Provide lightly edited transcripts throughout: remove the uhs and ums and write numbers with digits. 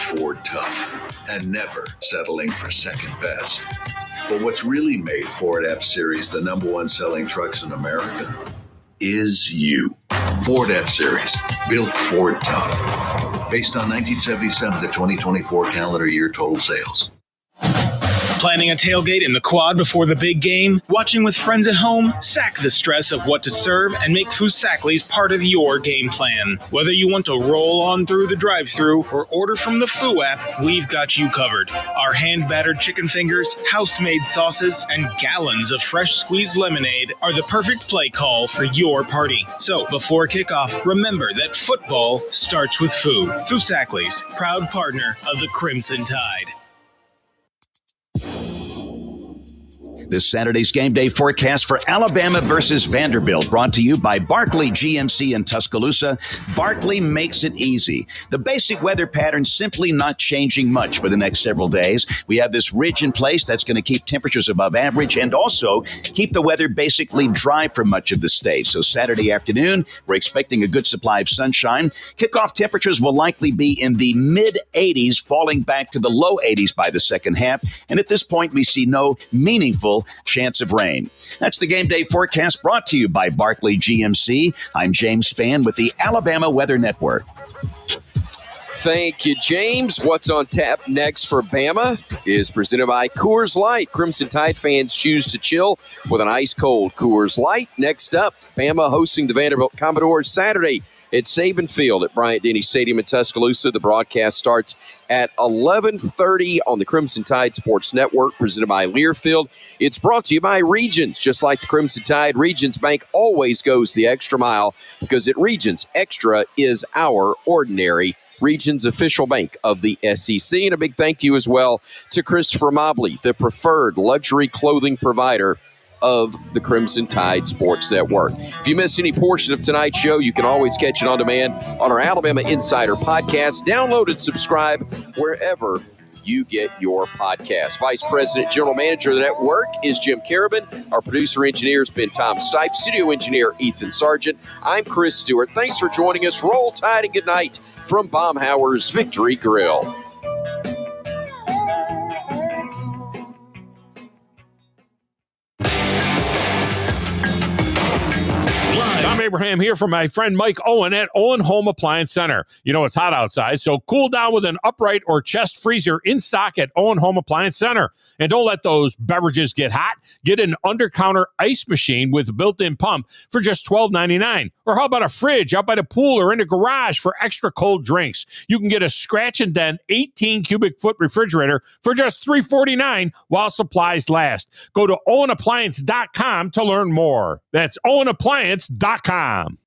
Ford tough and never settling for second best. But what's really made Ford F-Series the number one selling trucks in America is you. Ford F-Series, built Ford tough. Based on 1977 to 2024 calendar year total sales. Planning a tailgate in the quad before the big game? Watching with friends at home? Sack the stress of what to serve and make Foosackly's part of your game plan. Whether you want to roll on through the drive-thru or order from the Foo app, we've got you covered. Our hand-battered chicken fingers, house-made sauces, and gallons of fresh squeezed lemonade are the perfect play call for your party. So, before kickoff, remember that football starts with Foo. Foosackly's, proud partner of the Crimson Tide. This Saturday's game day forecast for Alabama versus Vanderbilt, brought to you by Barkley GMC in Tuscaloosa. Barkley makes it easy. The basic weather pattern simply not changing much for the next several days. We have this ridge in place that's going to keep temperatures above average and also keep the weather basically dry for much of the state. So Saturday afternoon, we're expecting a good supply of sunshine. Kickoff temperatures will likely be in the mid-80s, falling back to the low 80s by the second half. And at this point, we see no meaningful chance of rain. That's the game day forecast brought to you by Barkley GMC. I'm James Spann with the Alabama Weather Network. Thank you, James. What's on tap next for Bama is presented by Coors Light. Crimson Tide fans choose to chill with an ice-cold Coors Light. Next up, Bama hosting the Vanderbilt Commodores Saturday at Saban Field at Bryant-Denny Stadium in Tuscaloosa. The broadcast starts at 11:30 on the Crimson Tide Sports Network, presented by Learfield. It's brought to you by Regions. Just like the Crimson Tide, Regions Bank always goes the extra mile because at Regions, extra is our ordinary. Regions official bank of the SEC. And a big thank you as well to Christopher Mobley, the preferred luxury clothing provider of the Crimson Tide Sports Network. If you missed any portion of tonight's show, you can always catch it on demand on our Alabama Insider podcast. Download and subscribe wherever you get your podcast. Vice President, General Manager of the network is Jim Carabin. Our producer engineer has been Tom Stipe. Studio engineer Ethan Sargent. I'm Chris Stewart. Thanks for joining us. Roll Tide and good night from Baumhauer's Victory Grill. Tom Abraham here from my friend Mike Owen at Owen Home Appliance Center. You know it's hot outside, so cool down with an upright or chest freezer in stock at Owen Home Appliance Center. And don't let those beverages get hot. Get an under-counter ice machine with a built-in pump for just $12.99. Or how about a fridge out by the pool or in the garage for extra cold drinks? You can get a scratch and dent 18 cubic foot refrigerator for just $3.49 while supplies last. Go to owenappliance.com to learn more. That's owenappliance.com.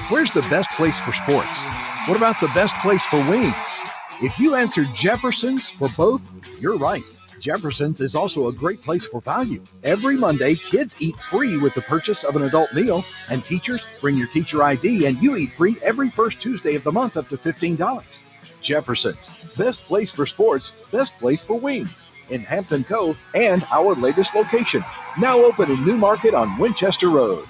Where's the best place for sports? What about the best place for wings? If you answered Jefferson's for both, you're right. Jefferson's is also a great place for value. Every Monday, kids eat free with the purchase of an adult meal, and teachers bring your teacher ID and you eat free every first Tuesday of the month up to $15. Jefferson's, best place for sports, best place for wings, in Hampton Cove and our latest location, now open in New Market on Winchester Road.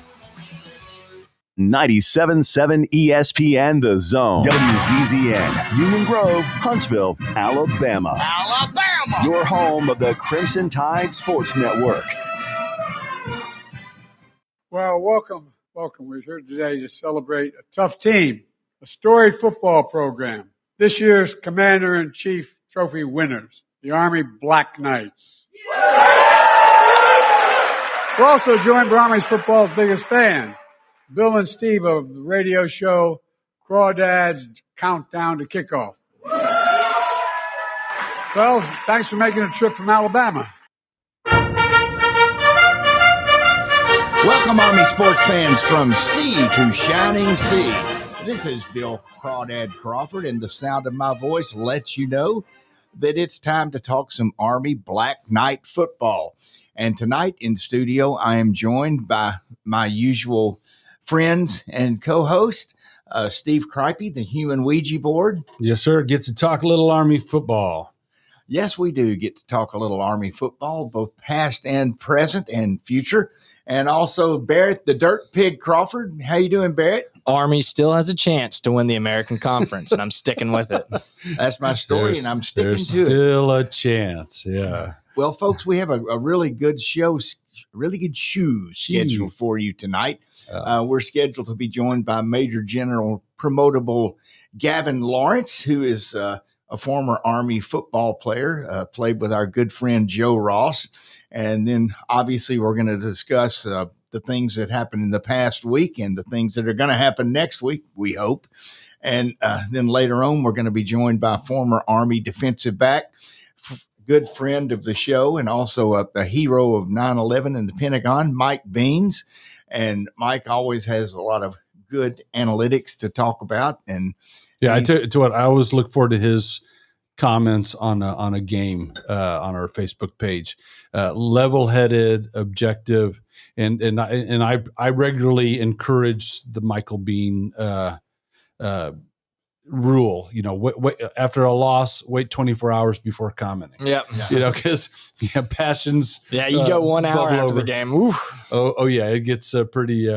97.7 ESPN The Zone. WZZN, Union Grove, Huntsville, Alabama. Alabama! Your home of the Crimson Tide Sports Network. Well, welcome. We're here today to celebrate a tough team, a storied football program. This year's Commander-in-Chief Trophy winners, the Army Black Knights. We're also joined by Army football's biggest fans, Bill and Steve of the radio show Crawdads Countdown to Kickoff. Well, thanks for making a trip from Alabama. Welcome, Army sports fans, from sea to shining sea. This is Bill Crawdad Crawford, and the sound of my voice lets you know that it's time to talk some Army Black Knight football. And tonight in studio, I am joined by my usual friends and co-host, Steve Cripey, the human Ouija board. Yes, sir. Gets to talk a little Army football. Yes, we do get to talk a little Army football, both past and present and future. And also Barrett, the Dirt Pig Crawford. How you doing, Barrett? Army still has a chance to win the American Conference, and I'm sticking with it. That's my story, and I'm sticking to it. There's still a chance, yeah. Well, folks, we have a really good show, scheduled for you tonight. We're scheduled to be joined by Major General Promotable Gavin Lawrence, who is a former Army football player, played with our good friend Joe Ross. And then obviously we're going to discuss the things that happened in the past week and the things that are going to happen next week, we hope. And then later on, we're going to be joined by former Army defensive back, good friend of the show, and also a hero of 9/11 in the Pentagon, Mike Beans. And Mike always has a lot of good analytics to talk about. And yeah, I tell you what, I always look forward to his comments on a game on our Facebook page. Level-headed, objective, and I regularly encourage the Michael Bean rule. Wait, after a loss, wait 24 hours before commenting. Yep. Because passions. Yeah, you go 1 hour after over the game. Oof. Oh yeah, it gets pretty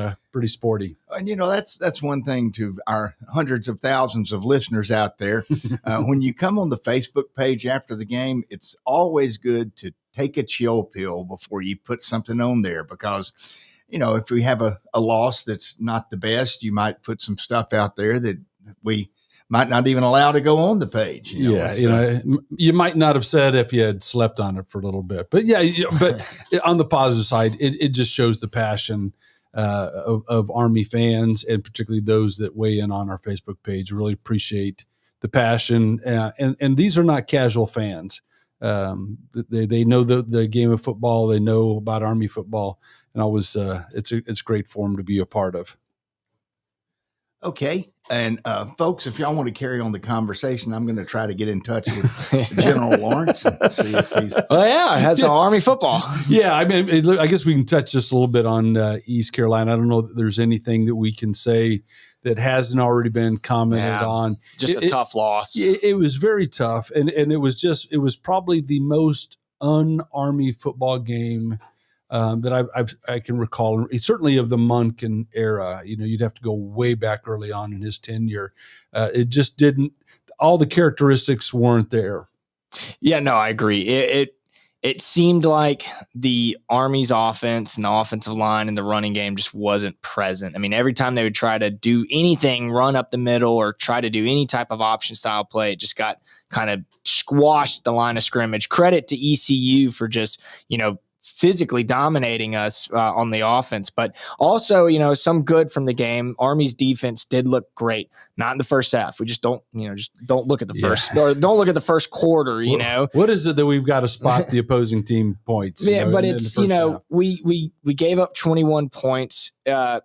sporty. And that's one thing to our hundreds of thousands of listeners out there. When you come on the Facebook page after the game, it's always good to take a chill pill before you put something on there, because if we have a loss that's not the best, you might put some stuff out there that we might not even allow to go on the page. You might not have said if you had slept on it for a little bit, but but on the positive side, it just shows the passion of Army fans, and particularly those that weigh in on our Facebook page. Really appreciate the passion, and these are not casual fans. They know the game of football. They know about Army football, and always it's great for them to be a part of. Okay. And folks, if y'all want to carry on the conversation, I'm going to try to get in touch with General Lawrence and see if he's. Well, yeah, that's Army football. Yeah, I mean, I guess we can touch just a little bit on East Carolina. I don't know that there's anything that we can say that hasn't already been commented on. Just a tough loss. It was very tough, and it was probably the most un-Army football game that I can recall, certainly of the Munkin era. You'd have to go way back early on in his tenure. It just didn't. All the characteristics weren't there. Yeah, no, I agree. It seemed like the Army's offense and the offensive line and the running game just wasn't present. I mean, every time they would try to do anything, run up the middle or try to do any type of option style play, it just got kind of squashed at the line of scrimmage. Credit to ECU for just, physically dominating us on the offense, but also, some good from the game. Army's defense did look great. Not in the first half. We just don't look at the first, or don't look at the first quarter. What is it that we've got to spot the opposing team points? But it's we gave up 21 points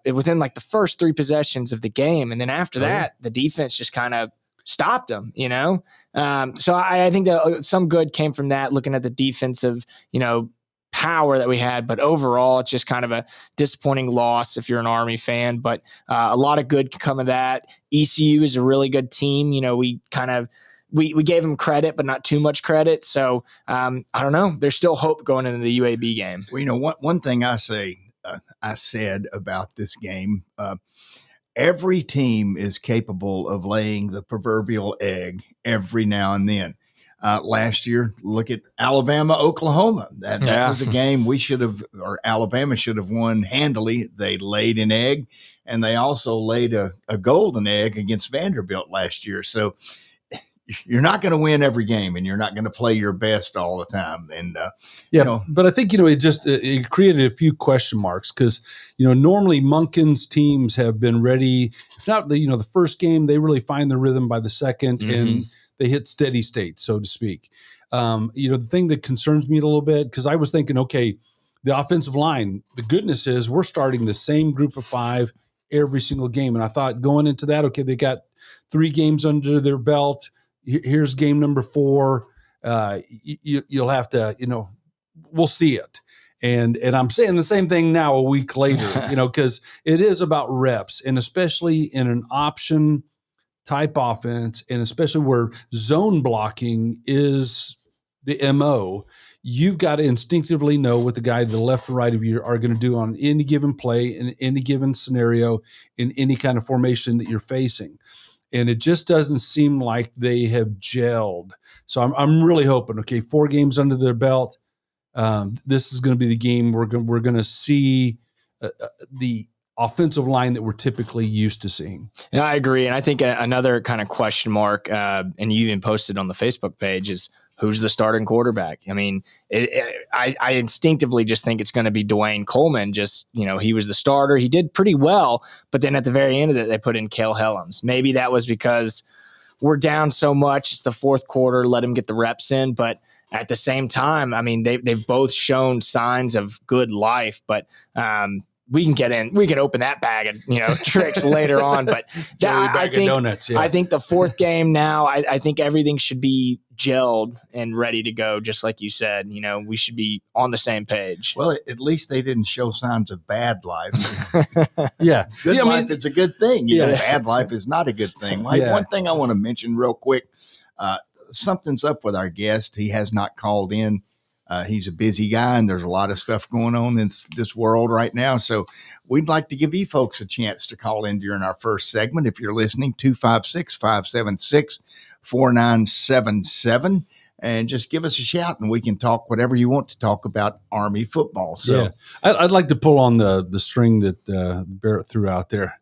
within like the first 3 possessions of the game, and then after that, the defense just kind of stopped them. So I think that some good came from that. Looking at the defensive, power that we had, but overall it's just kind of a disappointing loss if you're an Army fan, but a lot of good can come of that. ECU is a really good team. We gave them credit, but not too much credit. So I don't know. There's still hope going into the UAB game. Well, one thing I said about this game, every team is capable of laying the proverbial egg every now and then. Last year, look at Alabama, Oklahoma. That was a game Alabama should have won handily. They laid an egg, and they also laid a golden egg against Vanderbilt last year. So you're not going to win every game, and you're not going to play your best all the time. And but I think it created a few question marks because normally Munkin's teams have been ready. If not the first game, they really find the rhythm by the second, and they hit steady state, so to speak. The thing that concerns me a little bit, because I was thinking, okay, the offensive line, the goodness is we're starting the same group of 5 every single game. And I thought going into that, okay, they got 3 games under their belt. Here's game number 4. You'll have to, we'll see it. And I'm saying the same thing now a week later, because it is about reps, and especially in an option type offense, and especially where zone blocking is the MO, you've got to instinctively know what the guy to the left and right of you are going to do on any given play, in any given scenario, in any kind of formation that you're facing. And it just doesn't seem like they have gelled. So I'm really hoping, okay, 4 games under their belt. This is going to be the game we're going to see the offensive line that we're typically used to seeing. Yeah, I agree. And I think another kind of question mark, and you even posted on the Facebook page, is who's the starting quarterback? I mean, I instinctively just think it's going to be Dwayne Coleman. Just, he was the starter. He did pretty well, but then at the very end of it, they put in Cale Helms. Maybe that was because we're down so much. It's the fourth quarter. Let him get the reps in. But at the same time, I mean, they've both shown signs of good life, but we can open that bag of tricks later on. But I think the fourth game now, I think everything should be gelled and ready to go, just like you said. We should be on the same page. Well, at least they didn't show signs of bad life. Yeah. Good life is a good thing. Bad life is not a good thing. One thing I want to mention real quick, something's up with our guest. He has not called in. He's a busy guy, and there's a lot of stuff going on in this world right now. So we'd like to give you folks a chance to call in during our first segment. If you're listening, 256-576-4977, and just give us a shout, and we can talk whatever you want to talk about Army football. So I'd like to pull on the string that Barrett threw out there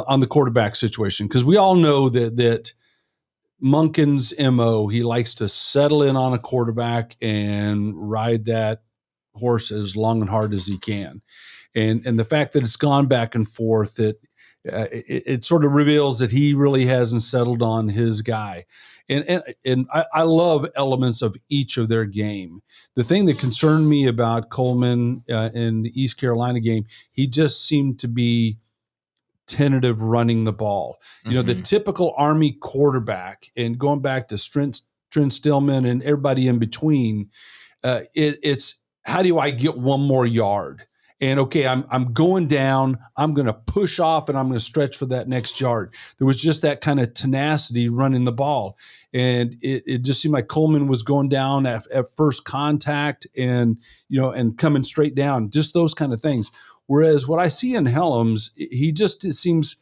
on the quarterback situation, because we all know that Monken's MO, he likes to settle in on a quarterback and ride that horse as long and hard as he can. And the fact that it's gone back and forth, that it sort of reveals that he really hasn't settled on his guy. And I love elements of each of their game. The thing that concerned me about Coleman in the East Carolina game, he just seemed to be tentative running the ball. The typical Army quarterback, and going back to Trent Stillman and everybody in between, it's how do I get one more yard? And okay, I'm going down, I'm going to push off, and I'm going to stretch for that next yard. There was just that kind of tenacity running the ball. And it just seemed like Coleman was going down at first contact and coming straight down, just those kind of things. Whereas what I see in Helms, he seems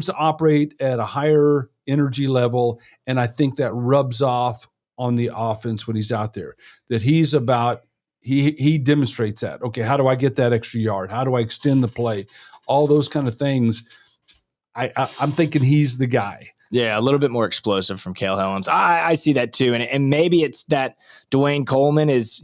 to operate at a higher energy level, and I think that rubs off on the offense when he's out there. That he's about he demonstrates that. Okay, how do I get that extra yard? How do I extend the play? All those kind of things. I'm thinking he's the guy. Yeah, a little bit more explosive from Cale Helms. I see that too, and maybe it's that Dwayne Coleman is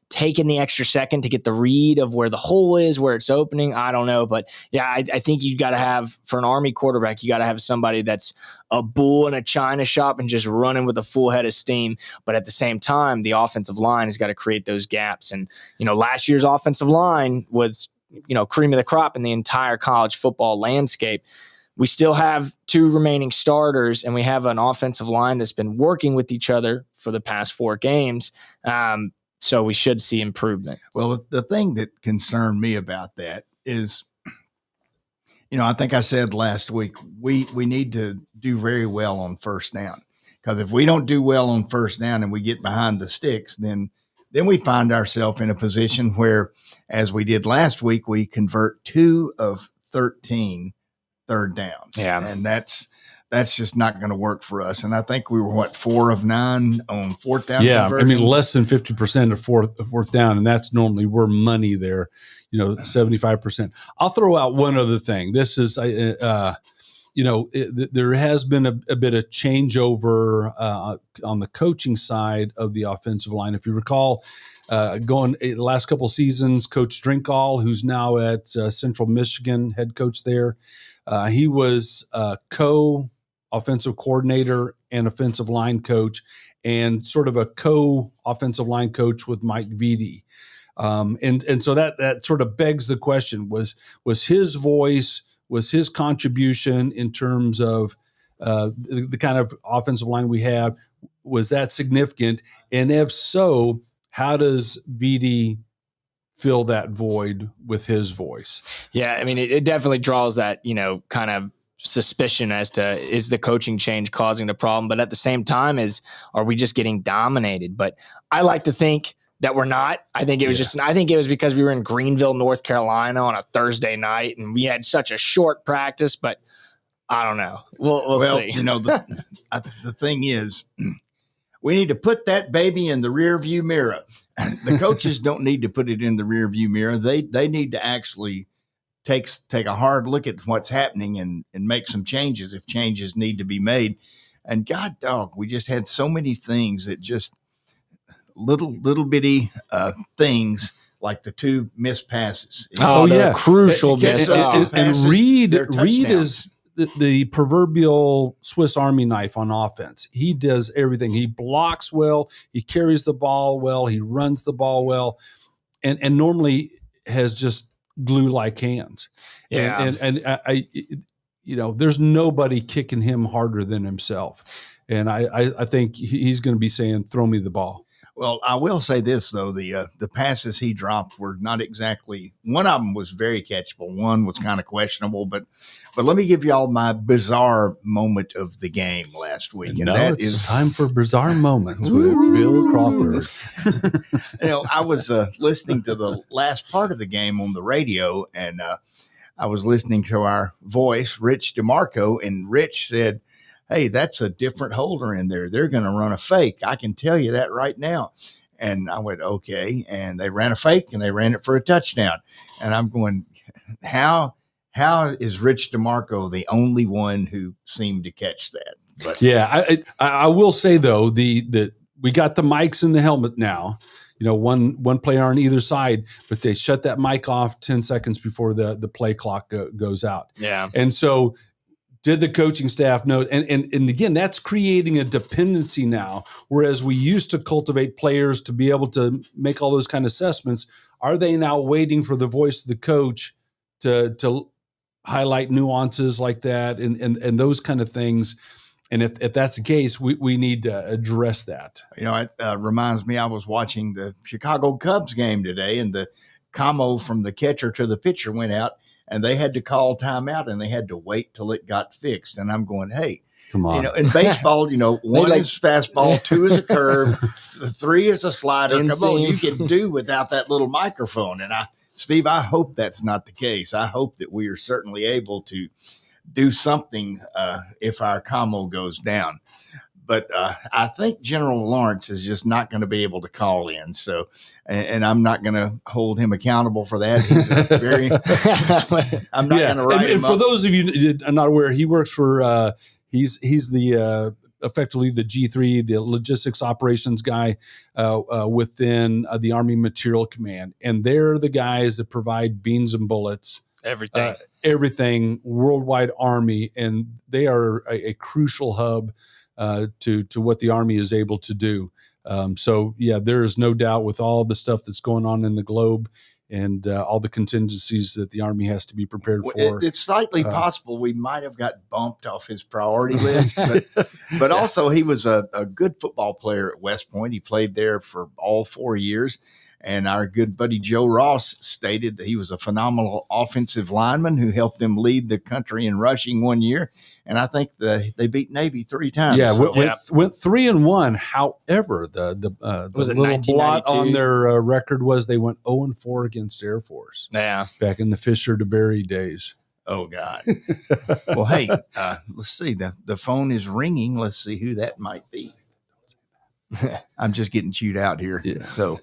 taking the extra second to get the read of where the hole is, where it's opening. I don't know. But yeah, I think you got to have, for an Army quarterback, you got to have somebody that's a bull in a china shop and just running with a full head of steam. But at the same time, the offensive line has got to create those gaps. And, last year's offensive line was, cream of the crop in the entire college football landscape. We still have 2 remaining starters, and we have an offensive line that's been working with each other for the past 4 games. So we should see improvement. Well, the thing that concerned me about that is, I think I said last week, we need to do very well on first down, because if we don't do well on first down and we get behind the sticks, then we find ourselves in a position where, as we did last week, we convert 2 of 13 third downs. Yeah. And that's just not going to work for us. And I think we were 4 of 9 on fourth down. Yeah, conversions. I mean, less than 50% of fourth down, and that's normally we're money there. 75%. I'll throw out one other thing. This is, there has been a bit of changeover on the coaching side of the offensive line. If you recall, the last couple of seasons, Coach Drinkall, who's now at Central Michigan, head coach there, he was co-offensive coordinator and offensive line coach, and sort of a co-offensive line coach with Mike Vitti. And so that sort of begs the question, was his voice, was his contribution in terms of the kind of offensive line we have, was that significant? And if so, how does Vitti fill that void with his voice? Yeah, I mean, it definitely draws that, kind of suspicion as to is the coaching change causing the problem, but at the same time are we just getting dominated? But I like to think that we're not. I think it was I think it was because we were in Greenville, North Carolina on a Thursday night and we had such a short practice, but I don't know. We'll see. You know, the thing is, we need to put that baby in the rear view mirror. The coaches don't need to put it in the rear view mirror. They need to actually take a hard look at what's happening and make some changes if changes need to be made. And God dog, we just had so many things that just little bitty things like the 2 missed passes. Crucial miss. And Reed is the proverbial Swiss Army knife on offense. He does everything. He blocks well. He carries the ball well. He runs the ball well, and normally has just glue-like hands. Yeah. And I there's nobody kicking him harder than himself. And I think he's going to be saying, "Throw me the ball." Well, I will say this though: the passes he dropped were not exactly. One of them was very catchable. One was kind of questionable. But let me give y'all my bizarre moment of the game last week, and that is time for bizarre moments with Bill Crawford. I was listening to the last part of the game on the radio, and I was listening to our voice, Rich DeMarco, and Rich said, "Hey, that's a different holder in there. They're going to run a fake. I can tell you that right now." And I went, okay. And they ran a fake and they ran it for a touchdown. And I'm going, how is Rich DeMarco the only one who seemed to catch that? But yeah, I will say though, that we got the mics in the helmet now. One player on either side, but they shut that mic off 10 seconds before the play clock goes out. Yeah. And so did the coaching staff know? And again, that's creating a dependency now, whereas we used to cultivate players to be able to make all those kind of assessments. Are they now waiting for the voice of the coach to highlight nuances like that and those kind of things? And if that's the case, we need to address that. It reminds me, I was watching the Chicago Cubs game today, and the commo from the catcher to the pitcher went out, and they had to call timeout, and they had to wait till it got fixed. And I'm going, hey, come on. In baseball, one is fastball, 2 is a curve, 3 is a slider. Come on, you can do without that little microphone. And Steve, I hope that's not the case. I hope that we are certainly able to do something if our commo goes down. But I think General Lawrence is just not going to be able to call in. So, and I'm not going to hold him accountable for that. He's I'm not going to write him up. And for those of you that are not aware, he works for, he's the effectively the G3, the logistics operations guy within the Army Material Command. And they're the guys that provide beans and bullets. Everything, worldwide Army. And they are a crucial hub to what the Army is able to do. So there is no doubt with all the stuff that's going on in the globe and all the contingencies that the Army has to be prepared for. It's slightly possible we might have got bumped off his priority list, but also he was a good football player at West Point. He played there for all 4 years. And our good buddy Joe Ross stated that he was a phenomenal offensive lineman who helped them lead the country in rushing one year. And I think they beat Navy 3 times. Yeah, went 3-1. However, the little blot on their record was they went 0-4 against Air Force. Yeah, back in the Fisher to Berry days. Oh God. Well, hey, let's see. The phone is ringing. Let's see who that might be. I'm just getting chewed out here. Yeah. So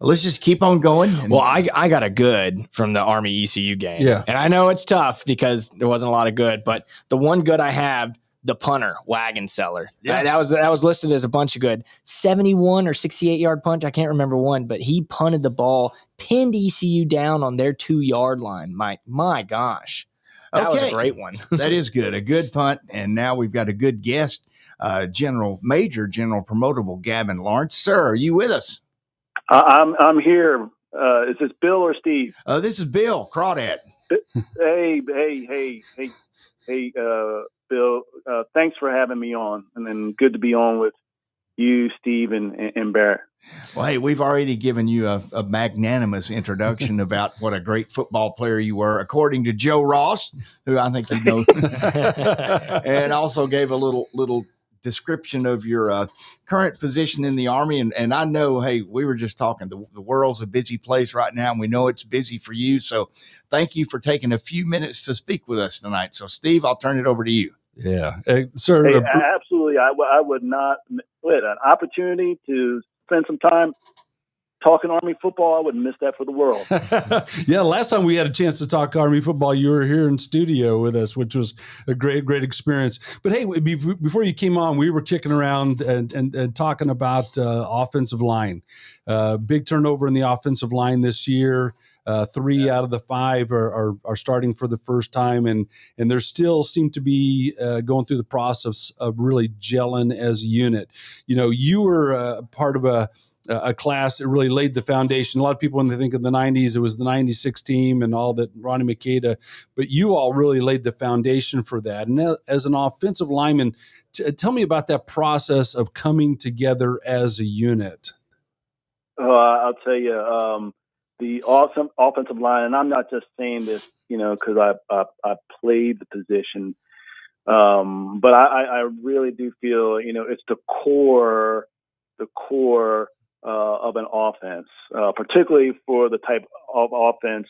let's just keep on going. Well, I got a good from the Army ECU game. Yeah. And I know it's tough because there wasn't a lot of good, but the one good I have, the punter, Wagon Seller. Yeah. That was listed as a bunch of good. 71 or 68-yard punt. I can't remember one, but he punted the ball, pinned ECU down on their 2-yard line. My gosh. That was a great one. That is good. A good punt. And now we've got a good guest. Major General Promotable Gavin Lawrence. Sir, are you with us? I'm here. Is this Bill or Steve? This is Bill Crawdad. Hey, Bill. Thanks for having me on, and then good to be on with you, Steve, and Barrett. Well, hey, we've already given you a magnanimous introduction about what a great football player you were, according to Joe Ross, who I think you know, and also gave a little description of your current position in the Army. And I know, hey, we were just talking, the world's a busy place right now, and we know it's busy for you. So thank you for taking a few minutes to speak with us tonight. So, Steve, I'll turn it over to you. Yeah, sir. Hey, absolutely. I would not with an opportunity to spend some time talking Army football. I wouldn't miss that for the world. Yeah, last time we had a chance to talk Army football, you were here in studio with us, which was a great experience. But hey, before you came on, we were kicking around and talking about offensive line. Big turnover in the offensive line this year. 3 out of the 5 are starting for the first time, and there still seem to be going through the process of really gelling as a unit. You know, you were part of a class that really laid the foundation. A lot of people, when they think of the 90s, it was the 96 team and all that, Ronnie Makeda, but you all really laid the foundation for that. And as an offensive lineman, tell me about that process of coming together as a unit. I'll tell you, the awesome offensive line, and I'm not just saying this, because I played the position, but I really do feel, it's the core of an offense, particularly for the type of offense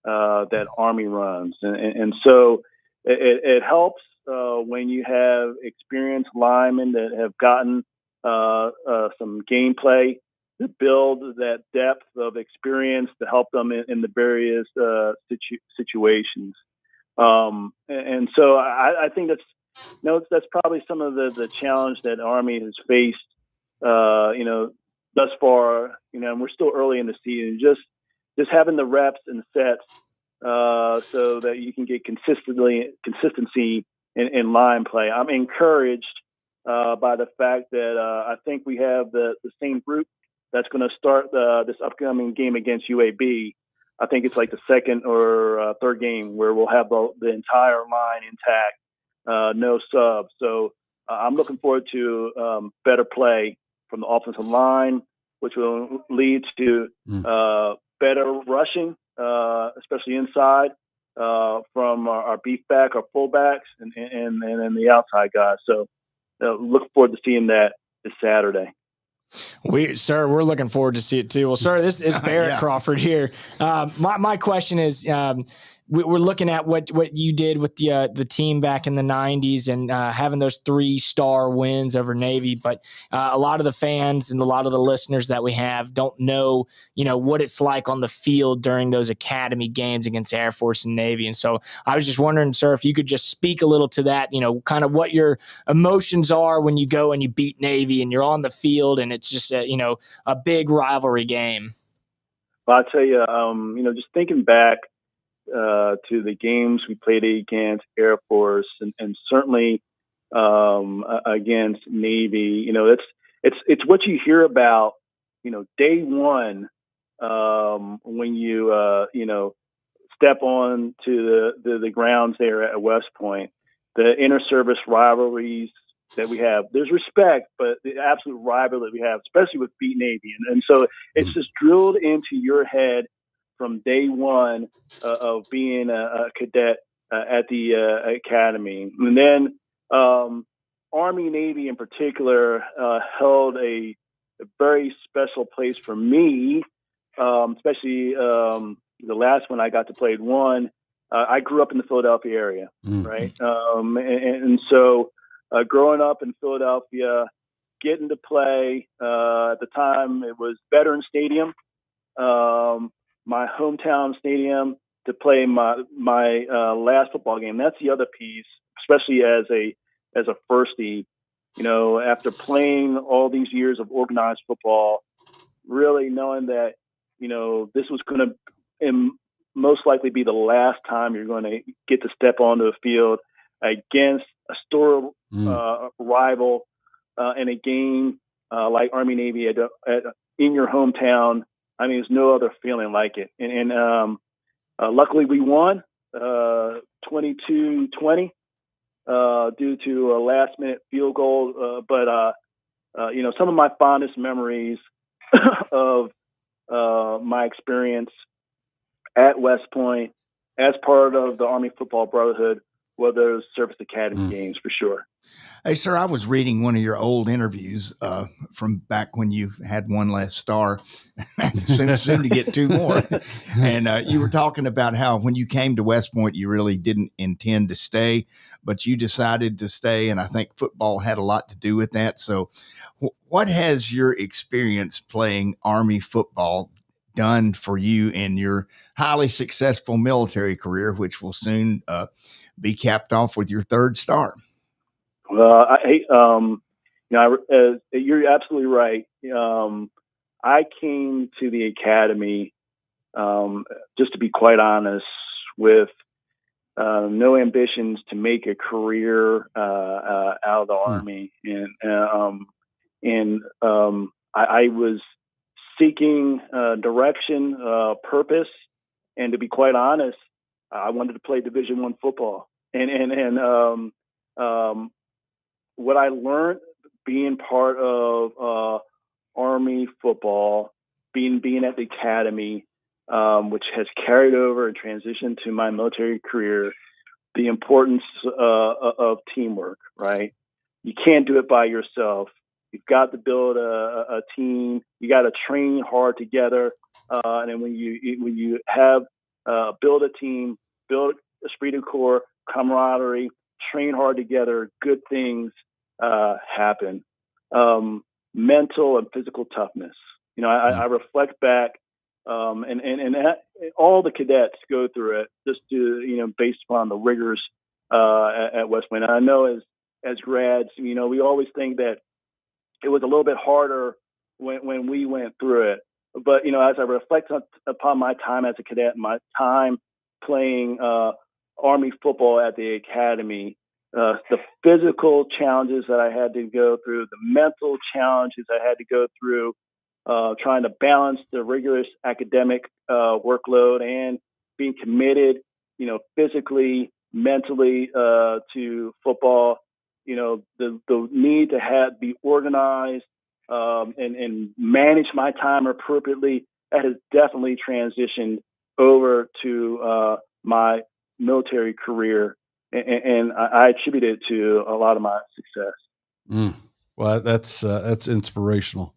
that Army runs, and so it helps when you have experienced linemen that have gotten some gameplay to build that depth of experience to help them in the various situations. And so I think that's probably some of the challenge that Army has faced, thus far, and we're still early in the season, just having the reps and sets so that you can get consistency in line play. I'm encouraged by the fact that I think we have the same group that's going to start this upcoming game against UAB. I think it's like the second or third game where we'll have the entire line intact, no subs. So I'm looking forward to better play from the offensive line, which will lead to better rushing, especially inside, from our beef back, our fullbacks, and the outside guys. So look forward to seeing that this Saturday. We're looking forward to see it too. Well, sir, this is Barrett Crawford here. My question is, we're looking at what you did with the team back in the 90s and having those 3-star wins over Navy. But a lot of the fans and a lot of the listeners that we have don't know, what it's like on the field during those academy games against Air Force and Navy. And so I was just wondering, sir, if you could just speak a little to that, kind of what your emotions are when you go and you beat Navy and you're on the field and it's just a big rivalry game. Well, I'll tell you, just thinking back to the games we played against Air Force and certainly against Navy. It's what you hear about, day one when you step on to the grounds there at West Point, the inter-service rivalries that we have. There's respect, but the absolute rivalry that we have, especially with beat Navy. And so it's just drilled into your head from day one of being a cadet at the academy. And then Army Navy in particular held a very special place for me, especially the last one I got to play one. I grew up in the Philadelphia area, right? And so growing up in Philadelphia, getting to play, at the time it was Veterans Stadium, my hometown stadium, to play my last football game. That's the other piece, especially as a firstie, after playing all these years of organized football, really knowing that, this was going to most likely be the last time you're going to get to step onto a field against a storied rival in a game like Army Navy in your hometown. I mean, there's no other feeling like it. And luckily we won 22-20 due to a last-minute field goal. But some of my fondest memories of my experience at West Point as part of the Army Football Brotherhood, were those Service Academy games for sure. Hey, sir, I was reading one of your old interviews from back when you had one last star, soon to get two more. And you were talking about how when you came to West Point, you really didn't intend to stay, but you decided to stay. And I think football had a lot to do with that. So what has your experience playing Army football done for you in your highly successful military career, which will soon be capped off with your third star? Well, you're absolutely right. I came to the academy, just to be quite honest, with no ambitions to make a career out of the Army, and I was seeking direction, purpose, and to be quite honest, I wanted to play Division I football, and what I learned being part of Army football, being at the academy, which has carried over and transitioned to my military career, the importance of teamwork, right? You can't do it by yourself. You've got to build a team. You got to train hard together. And then when you have build a team, build esprit de corps, camaraderie, train hard together, good things happen. Mental and physical toughness. I reflect back, and all the cadets go through it just to, based upon the rigors at West Point. And I know as grads, we always think that it was a little bit harder when we went through it. But, as I reflect upon my time as a cadet, my time playing Army football at the academy, the physical challenges that I had to go through, the mental challenges I had to go through, trying to balance the rigorous academic workload and being committed, physically, mentally to football. The need to be organized and manage my time appropriately, that has definitely transitioned over to my military career. And I attribute it to a lot of my success. Well, that's inspirational.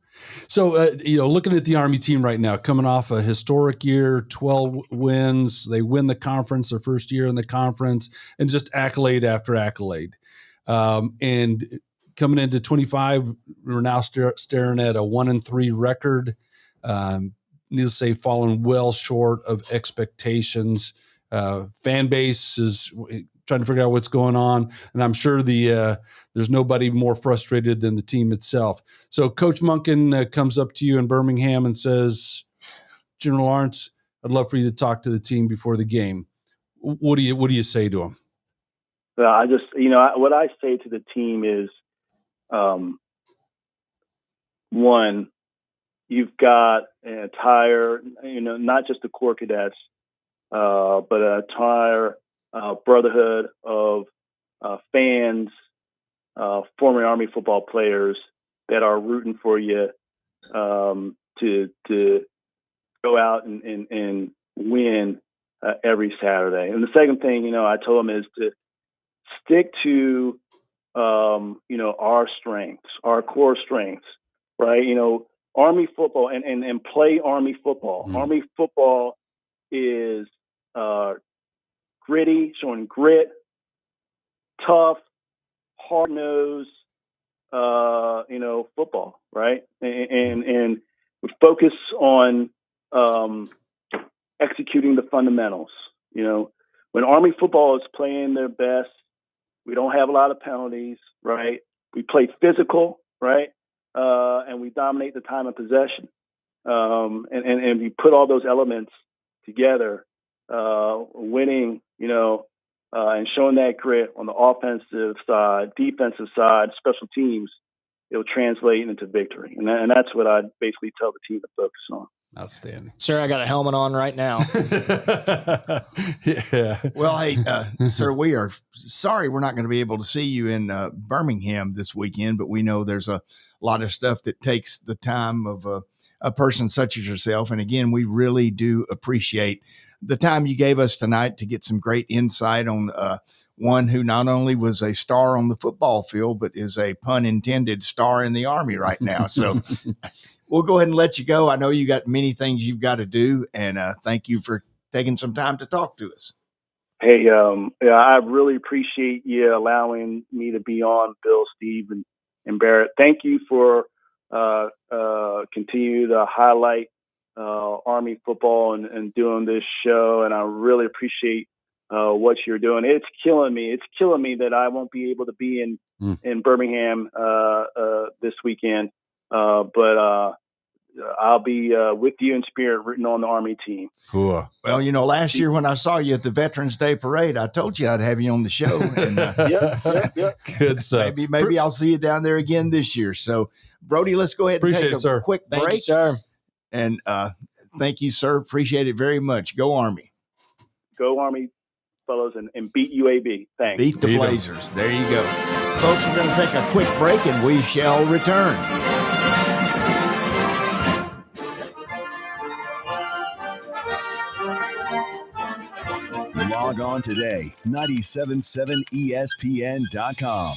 So, looking at the Army team right now, coming off a historic year, 12 wins, they win the conference, their first year in the conference, and just accolade after accolade. And coming into 25, we're now staring at a 1-3 record. Needless to say, falling well short of expectations. Fan base is trying to figure out what's going on, and I'm sure there's nobody more frustrated than the team itself. So Coach Monken comes up to you in Birmingham and says, "General Lawrence, I'd love for you to talk to the team before the game." What do you say to him? I just, what I say to the team is, one, you've got an entire, not just the Corps cadets, but an entire brotherhood of fans, former Army football players that are rooting for you to go out and win every Saturday. And the second thing, I told them is to stick to our strengths, our core strengths, right? Army football and play Army football. Army football is gritty, showing grit, tough, hard-nosed, football, right? And we focus on executing the fundamentals. When Army football is playing their best, we don't have a lot of penalties, right? We play physical, right? And we dominate the time of possession. And we put all those elements together, winning, and showing that grit on the offensive side, defensive side, special teams, it'll translate into victory. And that's what I basically tell the team to focus on. Outstanding. Sir, I got a helmet on right now. Yeah. Well, hey, sir, we are sorry we're not going to be able to see you in Birmingham this weekend, but we know there's a lot of stuff that takes the time of a person such as yourself. And again, we really do appreciate the time you gave us tonight to get some great insight on one who not only was a star on the football field, but is a pun intended star in the Army right now. So we'll go ahead and let you go. I know you got many things you've got to do, and thank you for taking some time to talk to us. Hey, I really appreciate you allowing me to be on, Bill, Steve, and Barrett. Thank you for continue to highlight Army football and doing this show, and I really appreciate what you're doing. It's killing me. It's killing me that I won't be able to be in Birmingham this weekend, but I'll be with you in spirit, rooting on the Army team. Cool. Well, last year when I saw you at the Veterans Day Parade, I told you I'd have you on the show. And, Yep. Good stuff. Maybe I'll see you down there again this year. So, Brody, let's go ahead and take a quick break. Thank you, sir. And thank you, sir. Appreciate it very much. Go Army. Go Army, fellows, and beat UAB. Thanks. Beat the Blazers. There you go. Folks, we're going to take a quick break, and we shall return. Log on today, 977ESPN.com.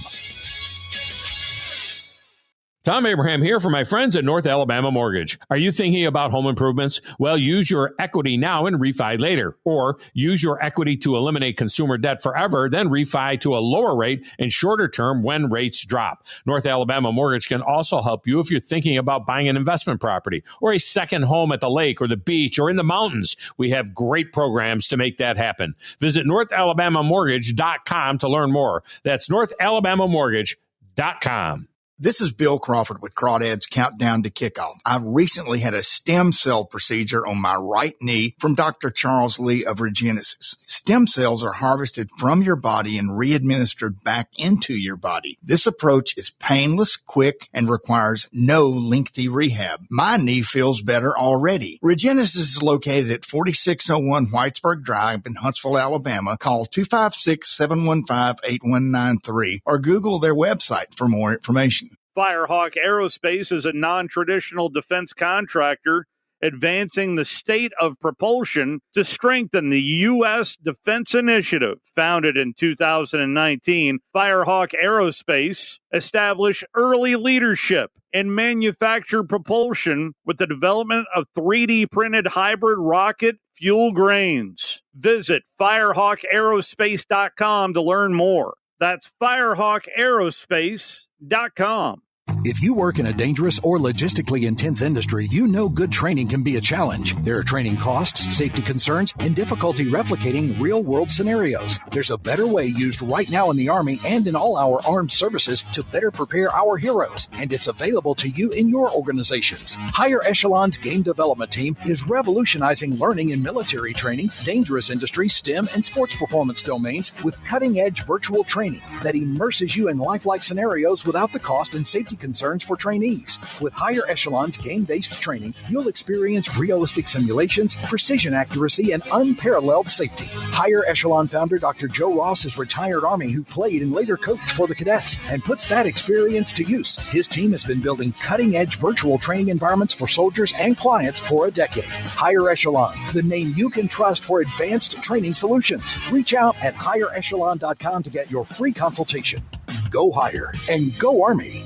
Tom Abraham here for my friends at North Alabama Mortgage. Are you thinking about home improvements? Well, use your equity now and refi later. Or use your equity to eliminate consumer debt forever, then refi to a lower rate and shorter term when rates drop. North Alabama Mortgage can also help you if you're thinking about buying an investment property or a second home at the lake or the beach or in the mountains. We have great programs to make that happen. Visit NorthAlabamaMortgage.com to learn more. That's NorthAlabamaMortgage.com. This is Bill Crawford with Crawdads Countdown to Kickoff. I've recently had a stem cell procedure on my right knee from Dr. Charles Lee of Regenesis. Stem cells are harvested from your body and re-administered back into your body. This approach is painless, quick, and requires no lengthy rehab. My knee feels better already. Regenesis is located at 4601 Whitesburg Drive in Huntsville, Alabama. Call 256-715-8193 or Google their website for more information. Firehawk Aerospace is a non-traditional defense contractor advancing the state of propulsion to strengthen the U.S. Defense Initiative. Founded in 2019, Firehawk Aerospace established early leadership in manufactured propulsion with the development of 3D printed hybrid rocket fuel grains. Visit firehawkaerospace.com to learn more. That's firehawkaerospace.com. If you work in a dangerous or logistically intense industry, you know good training can be a challenge. There are training costs, safety concerns, and difficulty replicating real-world scenarios. There's a better way used right now in the Army and in all our armed services to better prepare our heroes, and it's available to you in your organizations. Higher Echelon's Game Development Team is revolutionizing learning in military training, dangerous industry, STEM, and sports performance domains with cutting-edge virtual training that immerses you in lifelike scenarios without the cost and safety concerns for trainees. With Higher Echelon's game-based training, you'll experience realistic simulations, precision accuracy, and unparalleled safety. Higher Echelon founder Dr. Joe Ross is retired Army who played and later coached for the cadets and puts that experience to use. His team has been building cutting-edge virtual training environments for soldiers and clients for a decade. Higher Echelon, the name you can trust for advanced training solutions. Reach out at higherechelon.com to get your free consultation. Go Higher and go Army.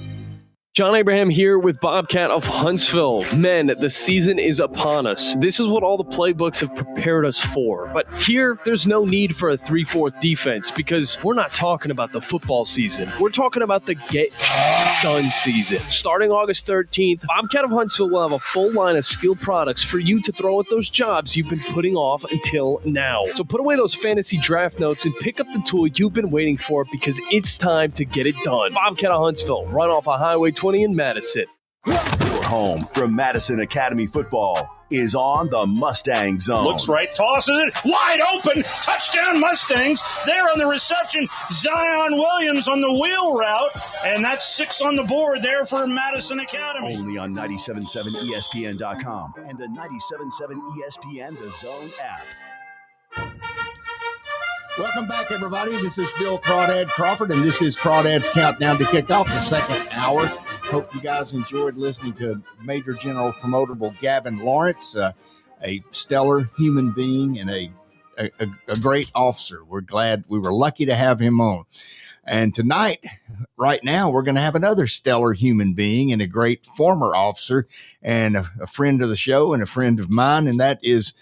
John Abraham here with Bobcat of Huntsville. Men, the season is upon us. This is what all the playbooks have prepared us for. But here, there's no need for a 3-4 defense because we're not talking about the football season. We're talking about the get-done season. Starting August 13th, Bobcat of Huntsville will have a full line of steel products for you to throw at those jobs you've been putting off until now. So put away those fantasy draft notes and pick up the tool you've been waiting for because it's time to get it done. Bobcat of Huntsville, run off of Highway 20 in Madison. Your home for Madison Academy football is on the Mustang Zone. Looks right, tosses it, wide open, touchdown Mustangs. There on the reception, Zion Williams on the wheel route, and that's 6 on the board there for Madison Academy. Only on 977ESPN.com and the 977 ESPN The Zone app. Welcome back, everybody. This is Bill Crawdad Crawford, and this is Crawdad's Countdown to Kickoff, the second hour. Hope you guys enjoyed listening to Major General Promotable Gavin Lawrence, a stellar human being and a great officer. We're glad we were lucky to have him on. And tonight, right now, we're going to have another stellar human being and a great former officer and a friend of the show and a friend of mine. And that is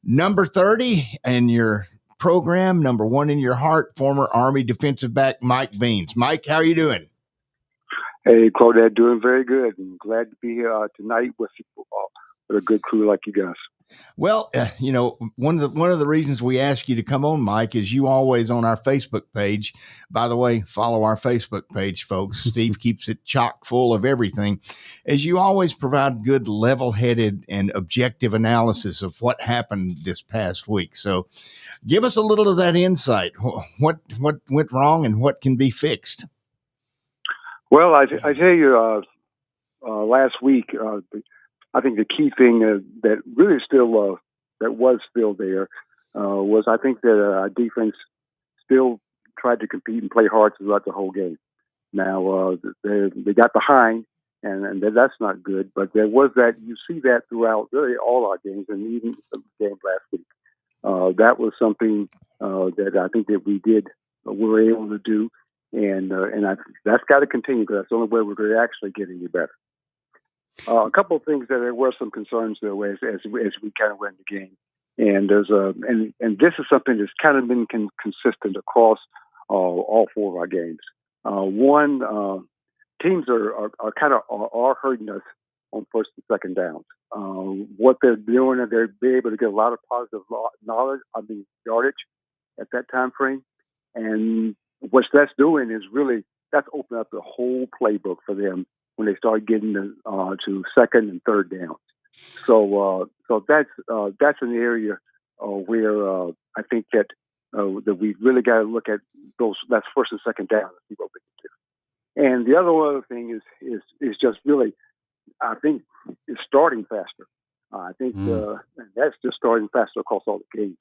number 30 in your program, number 1 in your heart, former Army defensive back Mike Beans. Mike, how are you doing? Hey, Crawdad, doing very good. I'm glad to be here tonight with a good crew like you guys. Well, one of the reasons we ask you to come on, Mike, is you always on our Facebook page. By the way, follow our Facebook page, folks. Steve keeps it chock full of everything. As you always provide good, level-headed, and objective analysis of what happened this past week. So, give us a little of that insight. What went wrong and what can be fixed? Well, I tell you, last week. I think the key thing that really still that was still there was I think that our defense still tried to compete and play hard throughout the whole game. Now they got behind, and that's not good. But there was that you see that throughout really all our games, and even the game last week. That was something that I think that we were able to do, and that's got to continue because that's the only way we're going to actually get any better. A couple of things that there were some concerns though as we kind of went in the game, and there's and this is something that's kind of been consistent across all 4 of our games. One, teams are kind of hurting us on first and second downs. What they're doing is they're able to get a lot of positive yardage at that time frame, and what that's doing is really that's opening up the whole playbook for them when they start getting to second and third downs. So that's an area where I think that we've really got to look at that's first and second down and see what we can do. And the other thing is just really, I think, is starting faster. I think that's just starting faster across all the games.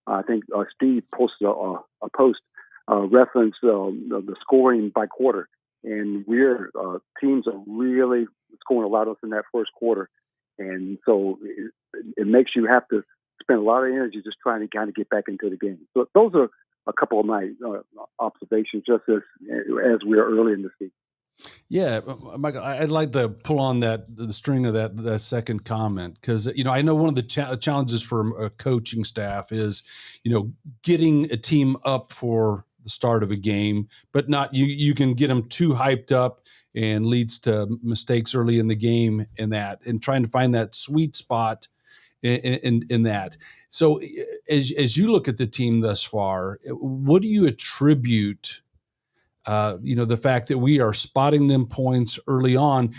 I think Steve posted a post reference the scoring by quarter. And teams are really scoring a lot of us in that first quarter. And so it makes you have to spend a lot of energy just trying to kind of get back into the game. So those are a couple of my observations just as we're early in the season. Yeah, Michael, I'd like to pull on the string of that second comment because, I know one of the challenges for a coaching staff is, getting a team up for the start of a game, but not you can get them too hyped up and leads to mistakes early in the game and trying to find that sweet spot in that. So as you look at the team thus far, what do you attribute the fact that we are spotting them points early on,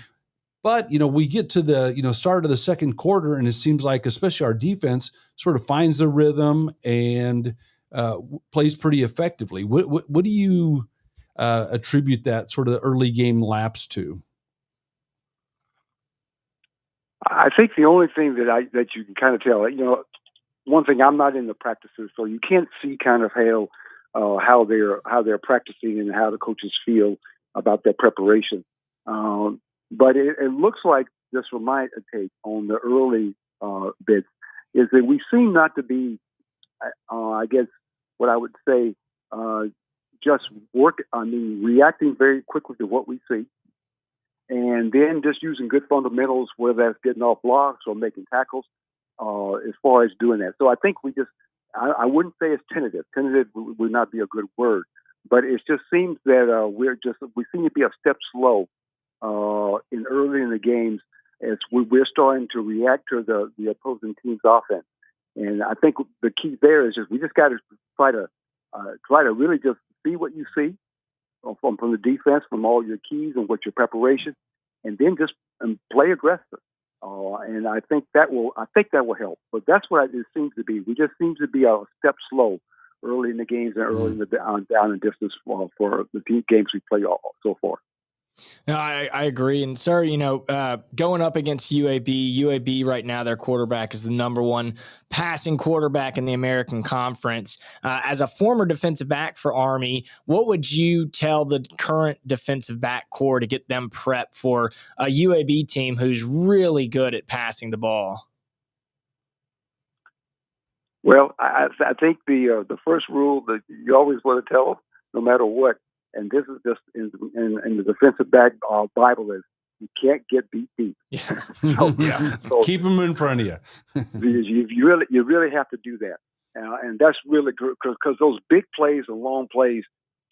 but we get to the start of the second quarter and it seems like especially our defense sort of finds the rhythm and plays pretty effectively. What do you attribute that sort of early game lapse to? I think the only thing that you can kind of tell, one thing, I'm not in the practices, so you can't see kind of how they're practicing and how the coaches feel about their preparation. But it looks like, just from my take on the early bits, is that we seem not to be, I guess, what I would say, just reacting very quickly to what we see, and then just using good fundamentals, whether that's getting off blocks or making tackles, as far as doing that. So I think I wouldn't say it's tentative. Tentative would not be a good word, but it just seems that we seem to be a step slow early in the games as we're starting to react to the opposing team's offense. And I think the key there is just we just got to try to really just see what you see from the defense, from all your keys and what your preparation, and then just play aggressive. And I think that will help. But that's what it seems to be. We just seem to be a step slow early in the games and early in the down and distance for the team games we play so far. No, I agree. And sir, going up against UAB right now, their quarterback is the number one passing quarterback in the American Conference. As a former defensive back for Army, what would you tell the current defensive back core to get them prepped for a UAB team who's really good at passing the ball? Well, I think the first rule that you always want to tell them, no matter what, and this is just in the defensive back Bible, is you can't get beat deep. Yeah. So keep them in front of you. you really have to do that, and that's really good because those big plays and long plays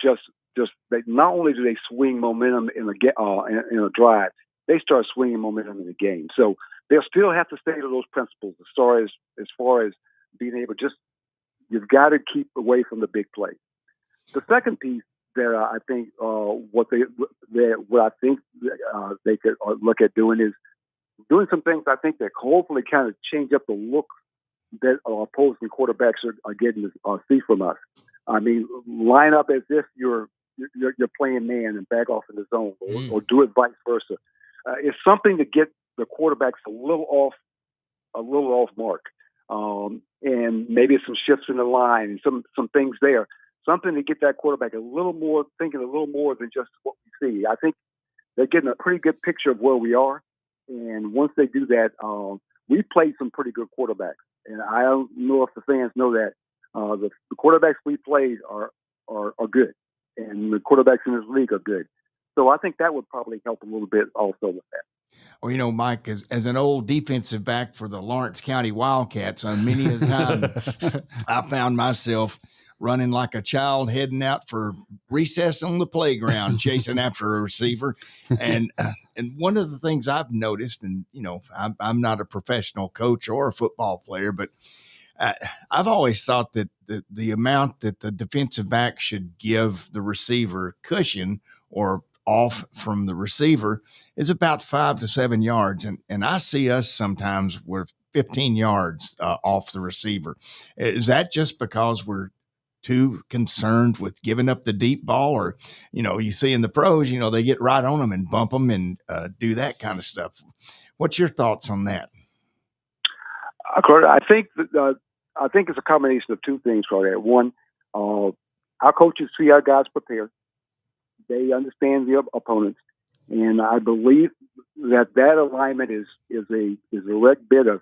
just they not only do they swing momentum in a drive, they start swinging momentum in the game. So they'll still have to stay to those principles as far as being able you've got to keep away from the big play. The second piece that I think what I think they could look at doing is doing some things I think that hopefully kind of change up the look that opposing quarterbacks are getting to see from us. I mean, line up as if you're playing man and back off in the zone, or do it vice versa. It's something to get the quarterbacks a little off mark. And maybe some shifts in the line and some things there. Something to get that quarterback thinking a little more than just what we see. I think they're getting a pretty good picture of where we are. And once they do that, we played some pretty good quarterbacks. And I don't know if the fans know that. The quarterbacks we played are good. And the quarterbacks in this league are good. So I think that would probably help a little bit also with that. Well, Mike, as an old defensive back for the Lawrence County Wildcats, on many a time I found myself running like a child heading out for recess on the playground, chasing after a receiver. And one of the things I've noticed, and, I'm not a professional coach or a football player, but I've always thought that the amount that the defensive back should give the receiver cushion or off from the receiver is about 5 to 7 yards. And I see us sometimes we're 15 yards off the receiver. Is that just because we're too concerned with giving up the deep ball? Or, you see in the pros, they get right on them and bump them and do that kind of stuff. What's your thoughts on that? I think it's a combination of two things for that. One, our coaches see our guys prepare. They understand the opponents, and I believe that alignment is a direct bit of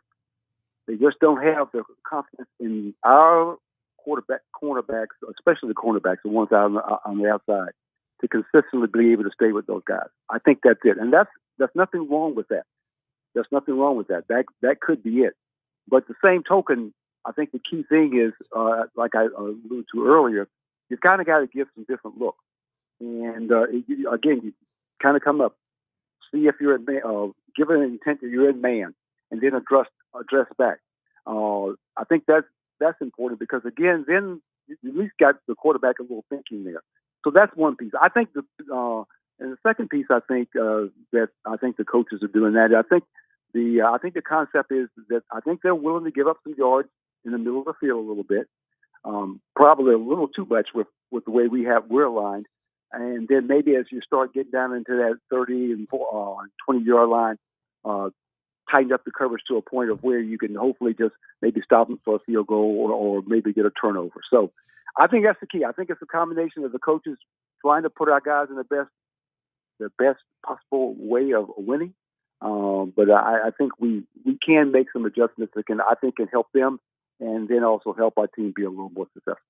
they just don't have the confidence in our cornerbacks, especially the cornerbacks, the ones out on the outside, to consistently be able to stay with those guys. I think that's it, and that's nothing wrong with that. There's nothing wrong with that. That could be it. But the same token, I think the key thing is, like I alluded to earlier, you've kind of got to give some different looks. And again, you kind of come up, see if you're give an intent that you're in man, and then address back. I think that's important because again, then you at least got the quarterback a little thinking there. So that's one piece. I think and the second piece, I think that I think the coaches are doing that. I think the concept is that I think they're willing to give up some yards in the middle of the field a little bit, probably a little too much with the way we're aligned. And then maybe as you start getting down into that 30 and 20-yard line, tighten up the coverage to a point of where you can hopefully just maybe stop them for a field goal or maybe get a turnover. So I think that's the key. I think it's a combination of the coaches trying to put our guys in the best possible way of winning. But I think we can make some adjustments that can help them and then also help our team be a little more successful.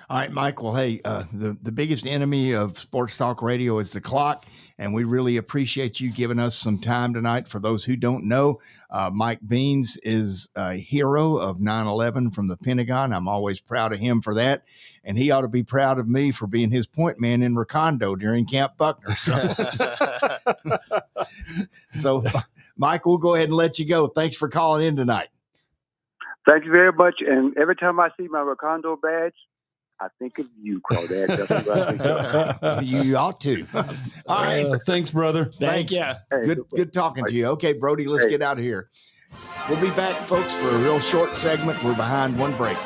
All right, Mike. Well, hey, the biggest enemy of Sports Talk Radio is the clock, and we really appreciate you giving us some time tonight. For those who don't know, Mike Beans is a hero of 9/11 from the Pentagon. I'm always proud of him for that, and he ought to be proud of me for being his point man in Recondo during Camp Buckner. So, Mike, we'll go ahead and let you go. Thanks for calling in tonight. Thank you very much. And every time I see my Recondo badge, I think of you, Crawdads. That's what I think of. You ought to. All right. Thanks, brother. Thanks. Thank you. Good talking to you. Okay, Brody, let's get out of here. We'll be back, folks, for a real short segment. We're behind one break.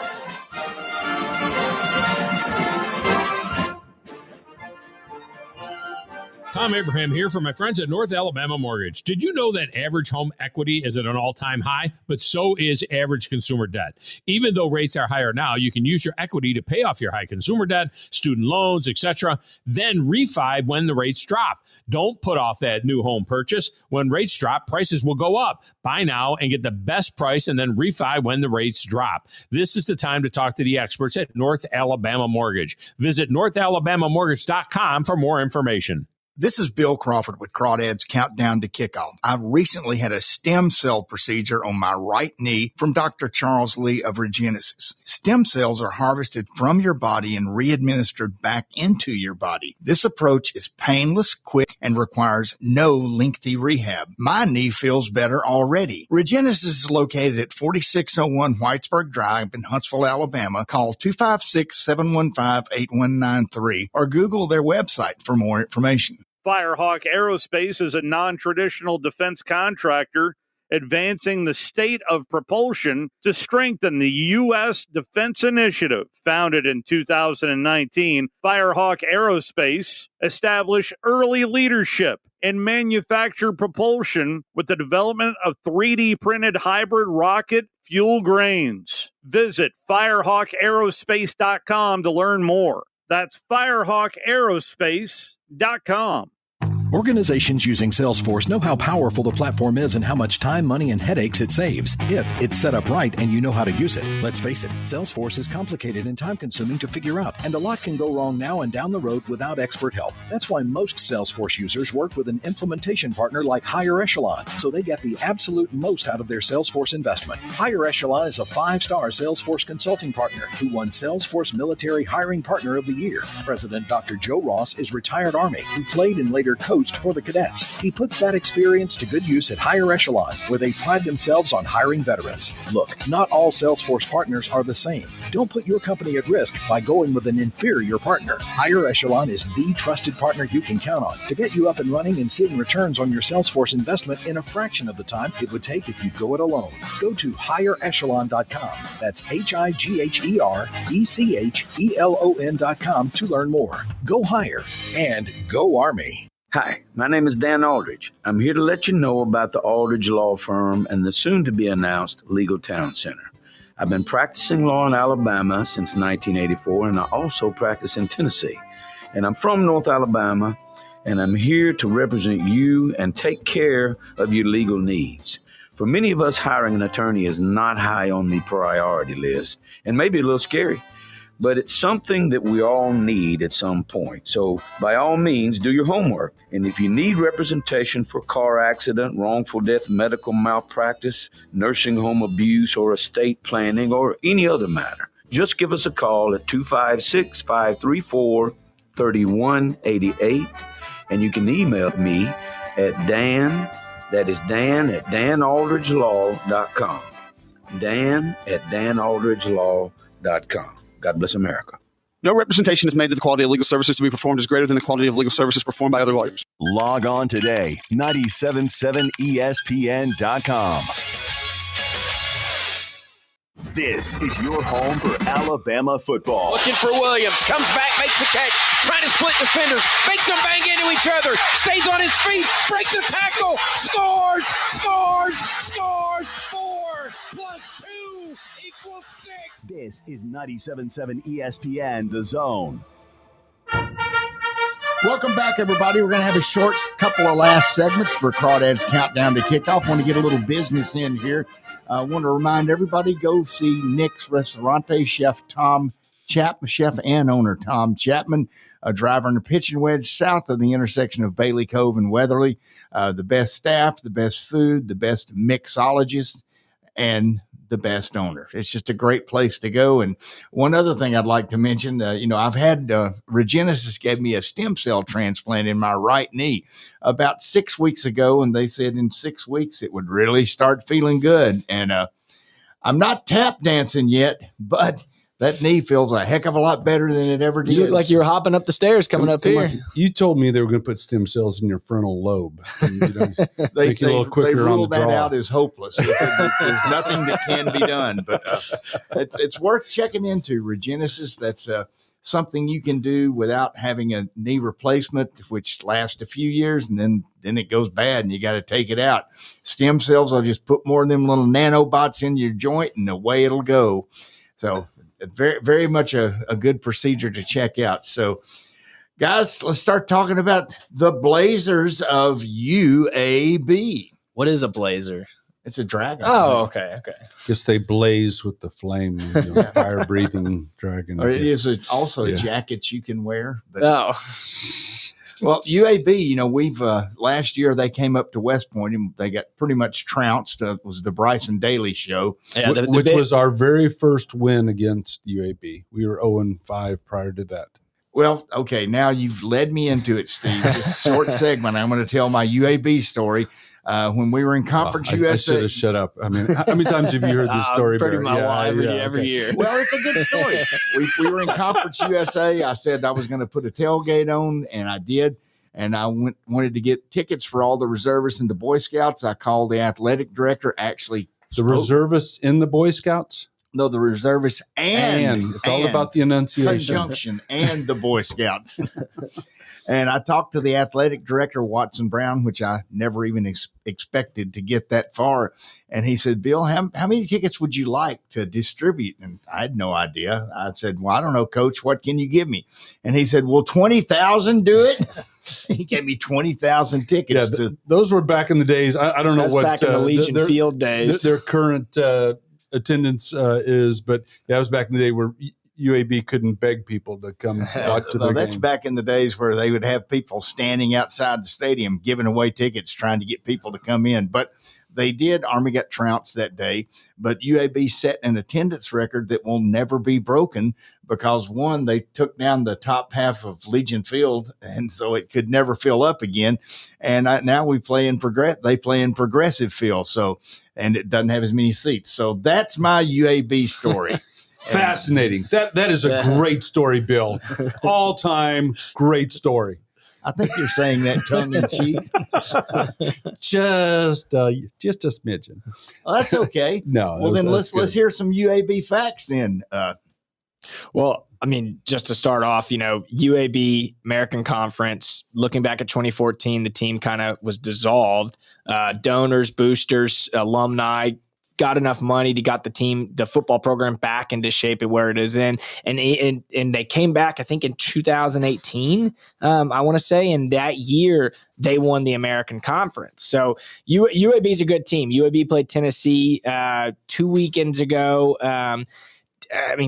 Tom Abraham here for my friends at North Alabama Mortgage. Did you know that average home equity is at an all-time high? But so is average consumer debt. Even though rates are higher now, you can use your equity to pay off your high consumer debt, student loans, etc., then refi when the rates drop. Don't put off that new home purchase. When rates drop, prices will go up. Buy now and get the best price and then refi when the rates drop. This is the time to talk to the experts at North Alabama Mortgage. Visit northalabamamortgage.com for more information. This is Bill Crawford with Crawdads Countdown to Kickoff. I've recently had a stem cell procedure on my right knee from Dr. Charles Lee of Regenesis. Stem cells are harvested from your body and re-administered back into your body. This approach is painless, quick, and requires no lengthy rehab. My knee feels better already. Regenesis is located at 4601 Whitesburg Drive in Huntsville, Alabama. Call 256-715-8193 or Google their website for more information. Firehawk Aerospace is a non-traditional defense contractor advancing the state of propulsion to strengthen the U.S. defense initiative. Founded in 2019, Firehawk Aerospace established early leadership in manufactured propulsion with the development of 3D printed hybrid rocket fuel grains. Visit firehawkaerospace.com to learn more. That's firehawkaerospace.com. Organizations using Salesforce know how powerful the platform is and how much time, money, and headaches it saves if it's set up right and you know how to use it. Let's face it, Salesforce is complicated and time-consuming to figure out, and a lot can go wrong now and down the road without expert help. That's why most Salesforce users work with an implementation partner like Higher Echelon, so they get the absolute most out of their Salesforce investment. Higher Echelon is a 5-star Salesforce consulting partner who won Salesforce Military Hiring Partner of the Year. President Dr. Joe Ross is retired Army who played and later coached for the cadets. He puts that experience to good use at Higher Echelon, where they pride themselves on hiring veterans. Look, not all Salesforce partners are the same. Don't put your company at risk by going with an inferior partner. Higher Echelon is the trusted partner you can count on to get you up and running and seeing returns on your Salesforce investment in a fraction of the time it would take if you go it alone. Go to higherechelon.com. That's HIGHERECHELON.com to learn more. Go higher and go Army. Hi, my name is Dan Aldridge. I'm here to let you know about the Aldridge Law Firm and the soon-to-be-announced Legal Town Center. I've been practicing law in Alabama since 1984, and I also practice in Tennessee. And I'm from North Alabama, and I'm here to represent you and take care of your legal needs. For many of us, hiring an attorney is not high on the priority list, and maybe a little scary. But it's something that we all need at some point. So by all means, do your homework. And if you need representation for car accident, wrongful death, medical malpractice, nursing home abuse, or estate planning, or any other matter, just give us a call at 256-534-3188. And you can email me at Dan, that is Dan at danaldridgelaw.com. Dan at danaldridgelaw.com. God bless America. No representation is made that the quality of legal services to be performed is greater than the quality of legal services performed by other lawyers. Log on today, 977ESPN.com. This is your home for Alabama football. Looking for Williams. Comes back, makes the catch. Trying to split defenders. Makes them bang into each other. Stays on his feet. Breaks a tackle. Scores. 4 plus 2 equals 6. This is 97.7 ESPN, The Zone. Welcome back, everybody. We're going to have a short couple of last segments for Crawdads Countdown to Kickoff. Want to get a little business in here. I want to remind everybody, go see Nick's Restaurante, Chef and owner Tom Chapman, a driver in the pitching wedge south of the intersection of Bailey Cove and Weatherly. The best staff, the best food, the best mixologist, and the best owner. It's just a great place to go. And one other thing I'd like to mention, I've had Regenesis gave me a stem cell transplant in my right knee about 6 weeks ago, and they said in 6 weeks it would really start feeling good. And I'm not tap dancing yet, but that knee feels a heck of a lot better than it ever did. You look like you were hopping up the stairs coming up here. You told me they were going to put stem cells in your frontal lobe. And, make you a little quicker they ruled on the that draw. out as hopeless. There's nothing that can be done. But it's worth checking into. Regenesis, that's something you can do without having a knee replacement, which lasts a few years and then it goes bad and you got to take it out. Stem cells will just put more of them little nanobots in your joint and away it'll go. So very, very much a good procedure to check out. So guys, let's start talking about the Blazers of UAB. What is a blazer? It's a dragon. Oh, okay. Guess they blaze with the flame, fire-breathing dragon. Or it is also a jacket you can wear. But, well, UAB, we've last year they came up to West Point and they got pretty much trounced. It was the Bryson Daly show. Yeah, which was our very first win against UAB. We were 0-5 prior to that. Well, okay, now you've led me into it, Steve. This short segment, I'm going to tell my UAB story. When we were in Conference USA. I should have shut up. I mean, how many times have you heard this story? Every year. Well, it's a good story. We were in Conference USA. I said I was going to put a tailgate on, and I did. And I wanted to get tickets for all the reservists and the Boy Scouts. I called the athletic director. Actually, the reservists in the Boy Scouts? No, the reservists and it's all about the enunciation. Conjunction and the Boy Scouts. And I talked to the athletic director, Watson Brown, which I never even expected to get that far. And he said, Bill, how many tickets would you like to distribute? And I had no idea. I said, well, I don't know, Coach. What can you give me? And he said, will 20,000 do it? He gave me 20,000 tickets. Yeah, those were back in the days. I don't know what back in the Legion Field days. Their current attendance is, but that was back in the day where UAB couldn't beg people to come watch to their that's game. Back in the days where they would have people standing outside the stadium giving away tickets, trying to get people to come in. But they did. Army got trounced that day, but UAB set an attendance record that will never be broken because, one, they took down the top half of Legion Field, and so it could never fill up again. And now we play in they play in Progressive Field, and it doesn't have as many seats. So that's my UAB story. Fascinating. That is a great story, Bill. All time great story. I think you're saying that tongue in cheek. Just a smidgen. Well, that's okay. No. Well, then let's hear some UAB facts then. Well, I mean, just to start off, UAB American Conference, looking back at 2014, the team kind of was dissolved. Donors, boosters, alumni got enough money to got the football program back into shape and where it is in. And they came back, I think in 2018, I want to say, and that year they won the American Conference. So UAB is a good team. UAB played Tennessee 2 weekends ago.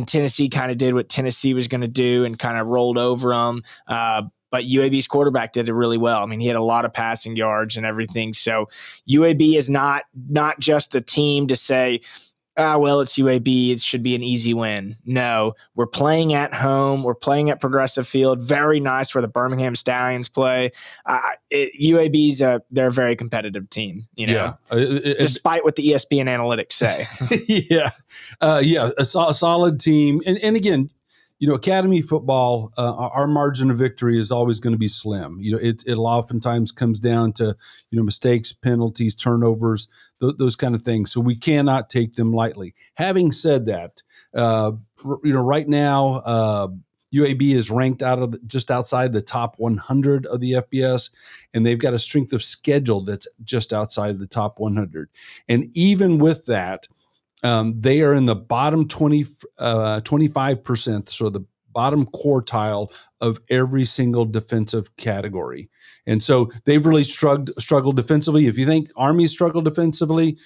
Tennessee kind of did what Tennessee was going to do and kind of rolled over them. But UAB's quarterback did it really well. I mean, he had a lot of passing yards and everything. So UAB is not just a team to say, well, it's UAB, it should be an easy win. No, we're playing at home. We're playing at Progressive Field. Very nice where the Birmingham Stallions play. UAB's they're a very competitive team, despite what the ESPN analytics say. A solid team. And again, academy football, our margin of victory is always going to be slim. It oftentimes comes down to, mistakes, penalties, turnovers, those kind of things. So we cannot take them lightly. Having said that, right now, UAB is ranked just outside the top 100 of the FBS, and they've got a strength of schedule that's just outside the top 100. And even with that, they are in the bottom 25%, so the bottom quartile of every single defensive category. And so they've really struggled defensively. If you think Army struggled defensively,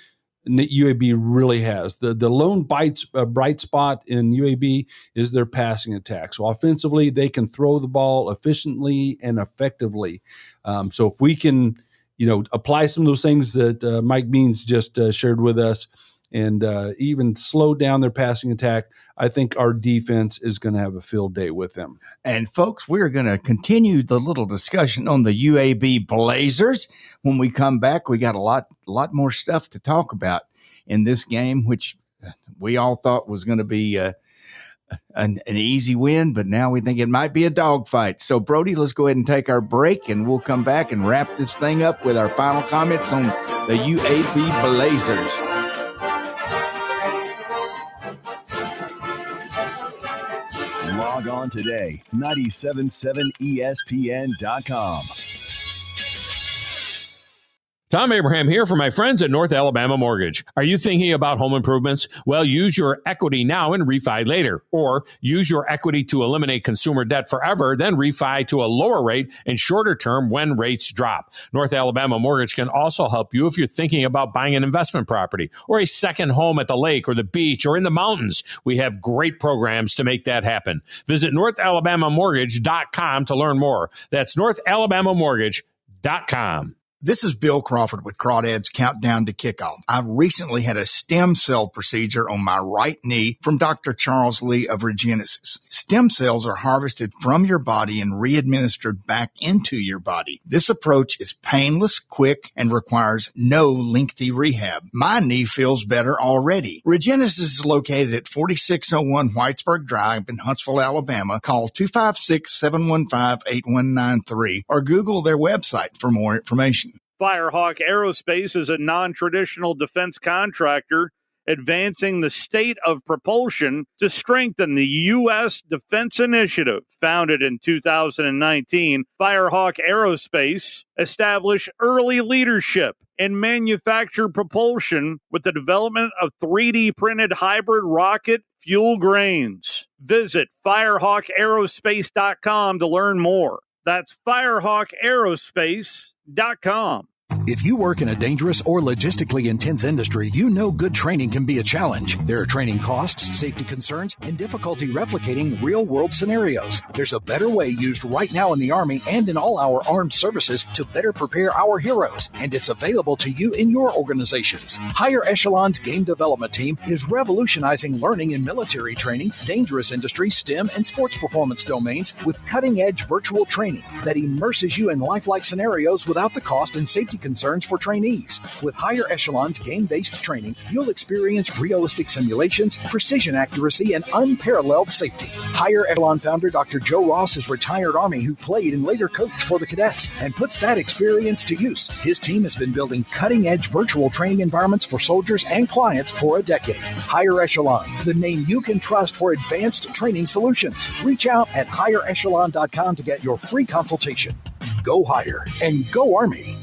UAB really has. The lone bright spot in UAB is their passing attack. So offensively, they can throw the ball efficiently and effectively. So if we can, apply some of those things that Mike Beans just shared with us, and even slow down their passing attack, I think our defense is going to have a field day with them. And folks, we're going to continue the little discussion on the UAB Blazers. When we come back, we got a lot more stuff to talk about in this game, which we all thought was going to be an easy win, but now we think it might be a dogfight. So, Brody, let's go ahead and take our break, and we'll come back and wrap this thing up with our final comments on the UAB Blazers. Log on today, 977ESPN.com. Tom Abraham here for my friends at North Alabama Mortgage. Are you thinking about home improvements? Well, use your equity now and refi later. Or use your equity to eliminate consumer debt forever, then refi to a lower rate and shorter term when rates drop. North Alabama Mortgage can also help you if you're thinking about buying an investment property or a second home at the lake or the beach or in the mountains. We have great programs to make that happen. Visit NorthAlabamaMortgage.com to learn more. That's NorthAlabamaMortgage.com. This is Bill Crawford with Crawdads Countdown to Kickoff. I've recently had a stem cell procedure on my right knee from Dr. Charles Lee of Regenesis. Stem cells are harvested from your body and re-administered back into your body. This approach is painless, quick, and requires no lengthy rehab. My knee feels better already. Regenesis is located at 4601 Whitesburg Drive in Huntsville, Alabama. Call 256-715-8193 or Google their website for more information. Firehawk Aerospace is a non-traditional defense contractor advancing the state of propulsion to strengthen the U.S. defense initiative. Founded in 2019, Firehawk Aerospace established early leadership in manufactured propulsion with the development of 3D printed hybrid rocket fuel grains. Visit firehawkaerospace.com to learn more. That's firehawkaerospace.com. If you work in a dangerous or logistically intense industry, you know good training can be a challenge. There are training costs, safety concerns, and difficulty replicating real-world scenarios. There's a better way used right now in the Army and in all our armed services to better prepare our heroes, and it's available to you in your organizations. Higher Echelon's Game Development Team is revolutionizing learning in military training, dangerous industry, STEM, and sports performance domains with cutting-edge virtual training that immerses you in lifelike scenarios without the cost and safety concerns for trainees. With Higher Echelon's game-based training, you'll experience realistic simulations, precision accuracy, and unparalleled safety. Higher Echelon founder Dr. Joe Ross is retired Army who played and later coached for the cadets and puts that experience to use. His team has been building cutting-edge virtual training environments for soldiers and clients for a decade. Higher Echelon, the name you can trust for advanced training solutions. Reach out at higherechelon.com to get your free consultation. Go Higher and go Army.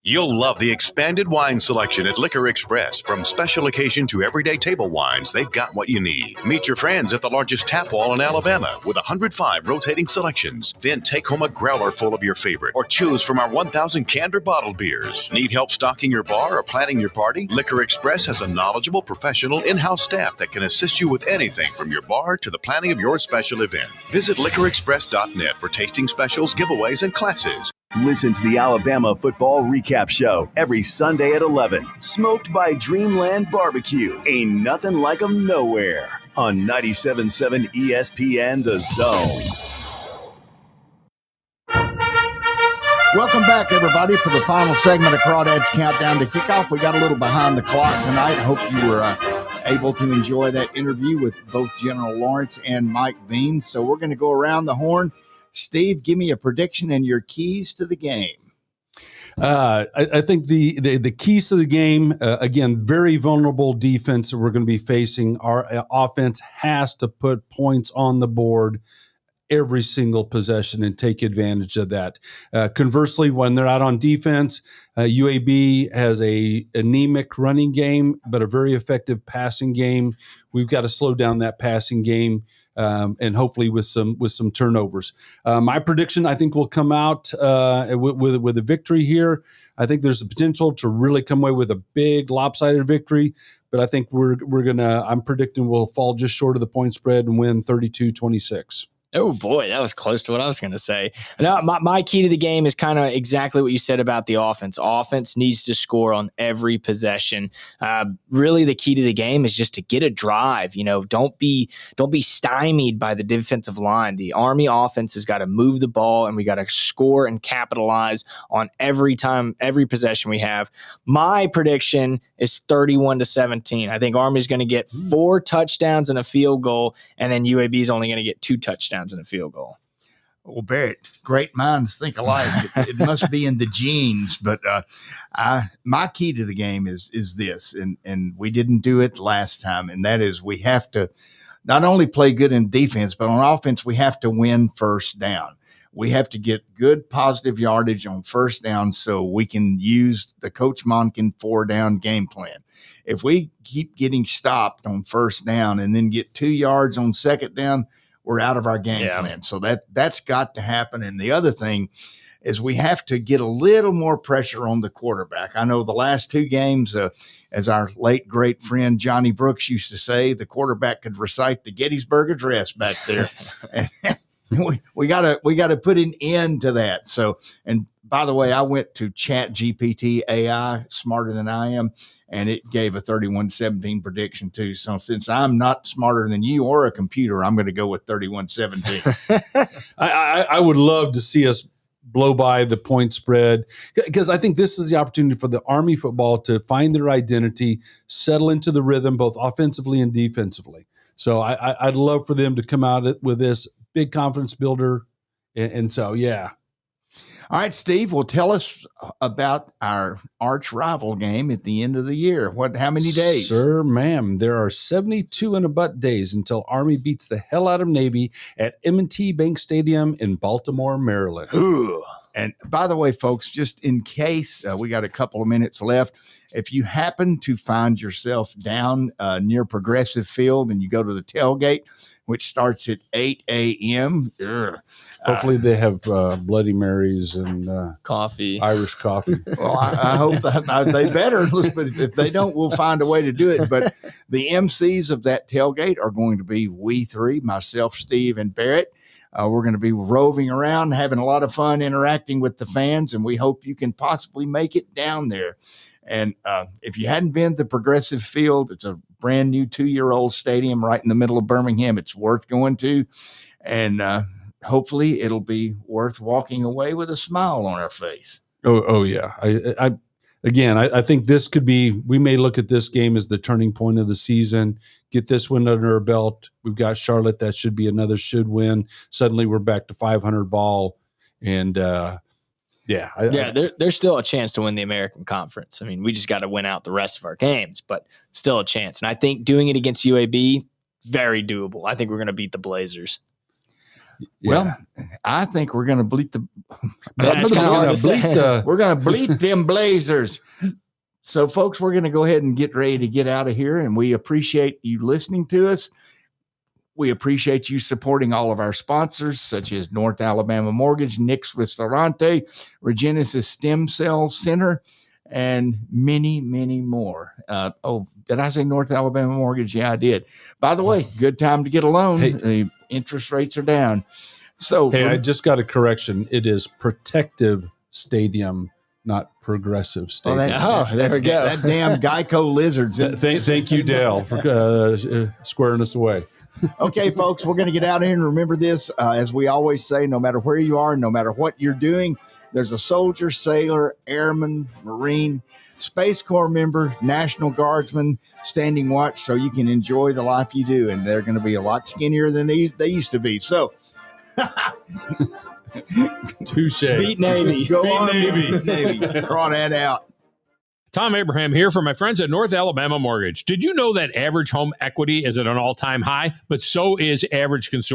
You'll love the expanded wine selection at Liquor Express. From special occasion to everyday table wines, they've got what you need. Meet your friends at the largest tap wall in Alabama with 105 rotating selections. Then take home a growler full of your favorite or choose from our 1,000 canned or bottled beers. Need help stocking your bar or planning your party? Liquor Express has a knowledgeable, professional, in-house staff that can assist you with anything from your bar to the planning of your special event. Visit liquorexpress.net for tasting specials, giveaways, and classes. Listen to the Alabama Football Recap Show every Sunday at 11. Smoked by Dreamland Barbecue. Ain't nothing like 'em nowhere. On 97.7 ESPN The Zone. Welcome back, everybody, for the final segment of Crawdads Countdown to Kickoff. We got a little behind the clock tonight. I hope you were able to enjoy that interview with both General Lawrence and Mike Bean. So we're going to go around the horn. Steve, give me a prediction and your keys to the game. I think the keys to the game, again, very vulnerable defense that we're going to be facing. Our offense has to put points on the board every single possession and take advantage of that. Conversely, when they're out on defense, UAB has a anemic running game, but a very effective passing game. We've got to slow down that passing game. And hopefully with some turnovers. My prediction, I think, will come out with a victory here. I think there's a potential to really come away with a big lopsided victory, but I think I'm predicting we'll fall just short of the point spread and win 32-26. Oh, boy, that was close to what I was going to say. No, my key to the game is kind of exactly what you said about the offense. Offense needs to score on every possession. Really, the key to the game is just to get a drive. You know, don't be stymied by the defensive line. The Army offense has got to move the ball, and we got to score and capitalize on every possession we have. My prediction is 31-17. I think Army's going to get 4 touchdowns and a field goal, and then UAB is only going to get 2 touchdowns and a field goal. Well, Barrett, great minds think alike. It must be in the genes, but my key to the game is this, and we didn't do it last time, and that is we have to not only play good in defense, but on offense, we have to win first down. We have to get good positive yardage on first down so we can use the Coach Monken 4-down game plan. If we keep getting stopped on first down and then get 2 yards on second down, we're out of our game plan. So that's got to happen. And the other thing is we have to get a little more pressure on the quarterback. I know the last 2 games, as our late great friend Johnny Brooks used to say, the quarterback could recite the Gettysburg Address back there. We gotta put an end to that. So, and by the way, I went to Chat GPT AI, smarter than I am, and it gave a 31-17 prediction too. So since I'm not smarter than you or a computer, I'm going to go with 31-17. I would love to see us blow by the point spread, because I think this is the opportunity for the Army football to find their identity, settle into the rhythm, both offensively and defensively. So I'd love for them to come out with this big confidence builder. And so, yeah. All right, Steve, well, tell us about our arch rival game at the end of the year. How many days? Sir, ma'am, there are 72 and a butt days until Army beats the hell out of Navy at M&T Bank Stadium in Baltimore, Maryland. And by the way, folks, just in case we got a couple of minutes left, if you happen to find yourself down near Progressive Field and you go to the tailgate, which starts at 8 a.m. Hopefully they have Bloody Marys and coffee, Irish coffee. Well, I hope they better, but if they don't, we'll find a way to do it. But the MCs of that tailgate are going to be we three, myself, Steve, and Barrett. We're going to be roving around, having a lot of fun interacting with the fans, and we hope you can possibly make it down there. And if you hadn't been to Progressive Field, it's a brand new 2-year-old stadium right in the middle of Birmingham. It's worth going to, and hopefully it'll be worth walking away with a smile on our face. Oh yeah. I think this could be, we may look at this game as the turning point of the season, get this one under our belt. We've got Charlotte. That should be another should win. Suddenly we're back to 500 ball. And there's still a chance to win the American Conference. I mean, we just got to win out the rest of our games, but still a chance. And I think doing it against UAB, very doable. I think we're going to beat the Blazers. Well, I think we're going to bleat the. We're going to bleat them Blazers. So, folks, we're going to go ahead and get ready to get out of here, and we appreciate you listening to us. We appreciate you supporting all of our sponsors, such as North Alabama Mortgage, Nick's Restaurante, Regenesis Stem Cell Center, and many, many more. Did I say North Alabama Mortgage? Yeah, I did. By the way, good time to get a loan. Hey. The interest rates are down. So, I just got a correction. It is Protective Stadium, not Progressive Stadium. There we go. That damn Geico lizards. Thank you, Dale, for squaring us away. Okay, folks, we're going to get out of here and remember this. As we always say, no matter where you are, no matter what you're doing, there's a soldier, sailor, airman, Marine, Space Corps member, National Guardsman standing watch so you can enjoy the life you do. And they're going to be a lot skinnier than they used to be. So, touche. Beat Navy. Go Beat on, Navy. Beat Navy. Crawdad out. Tom Abraham here for my friends at North Alabama Mortgage. Did you know that average home equity is at an all-time high? But so is average consumer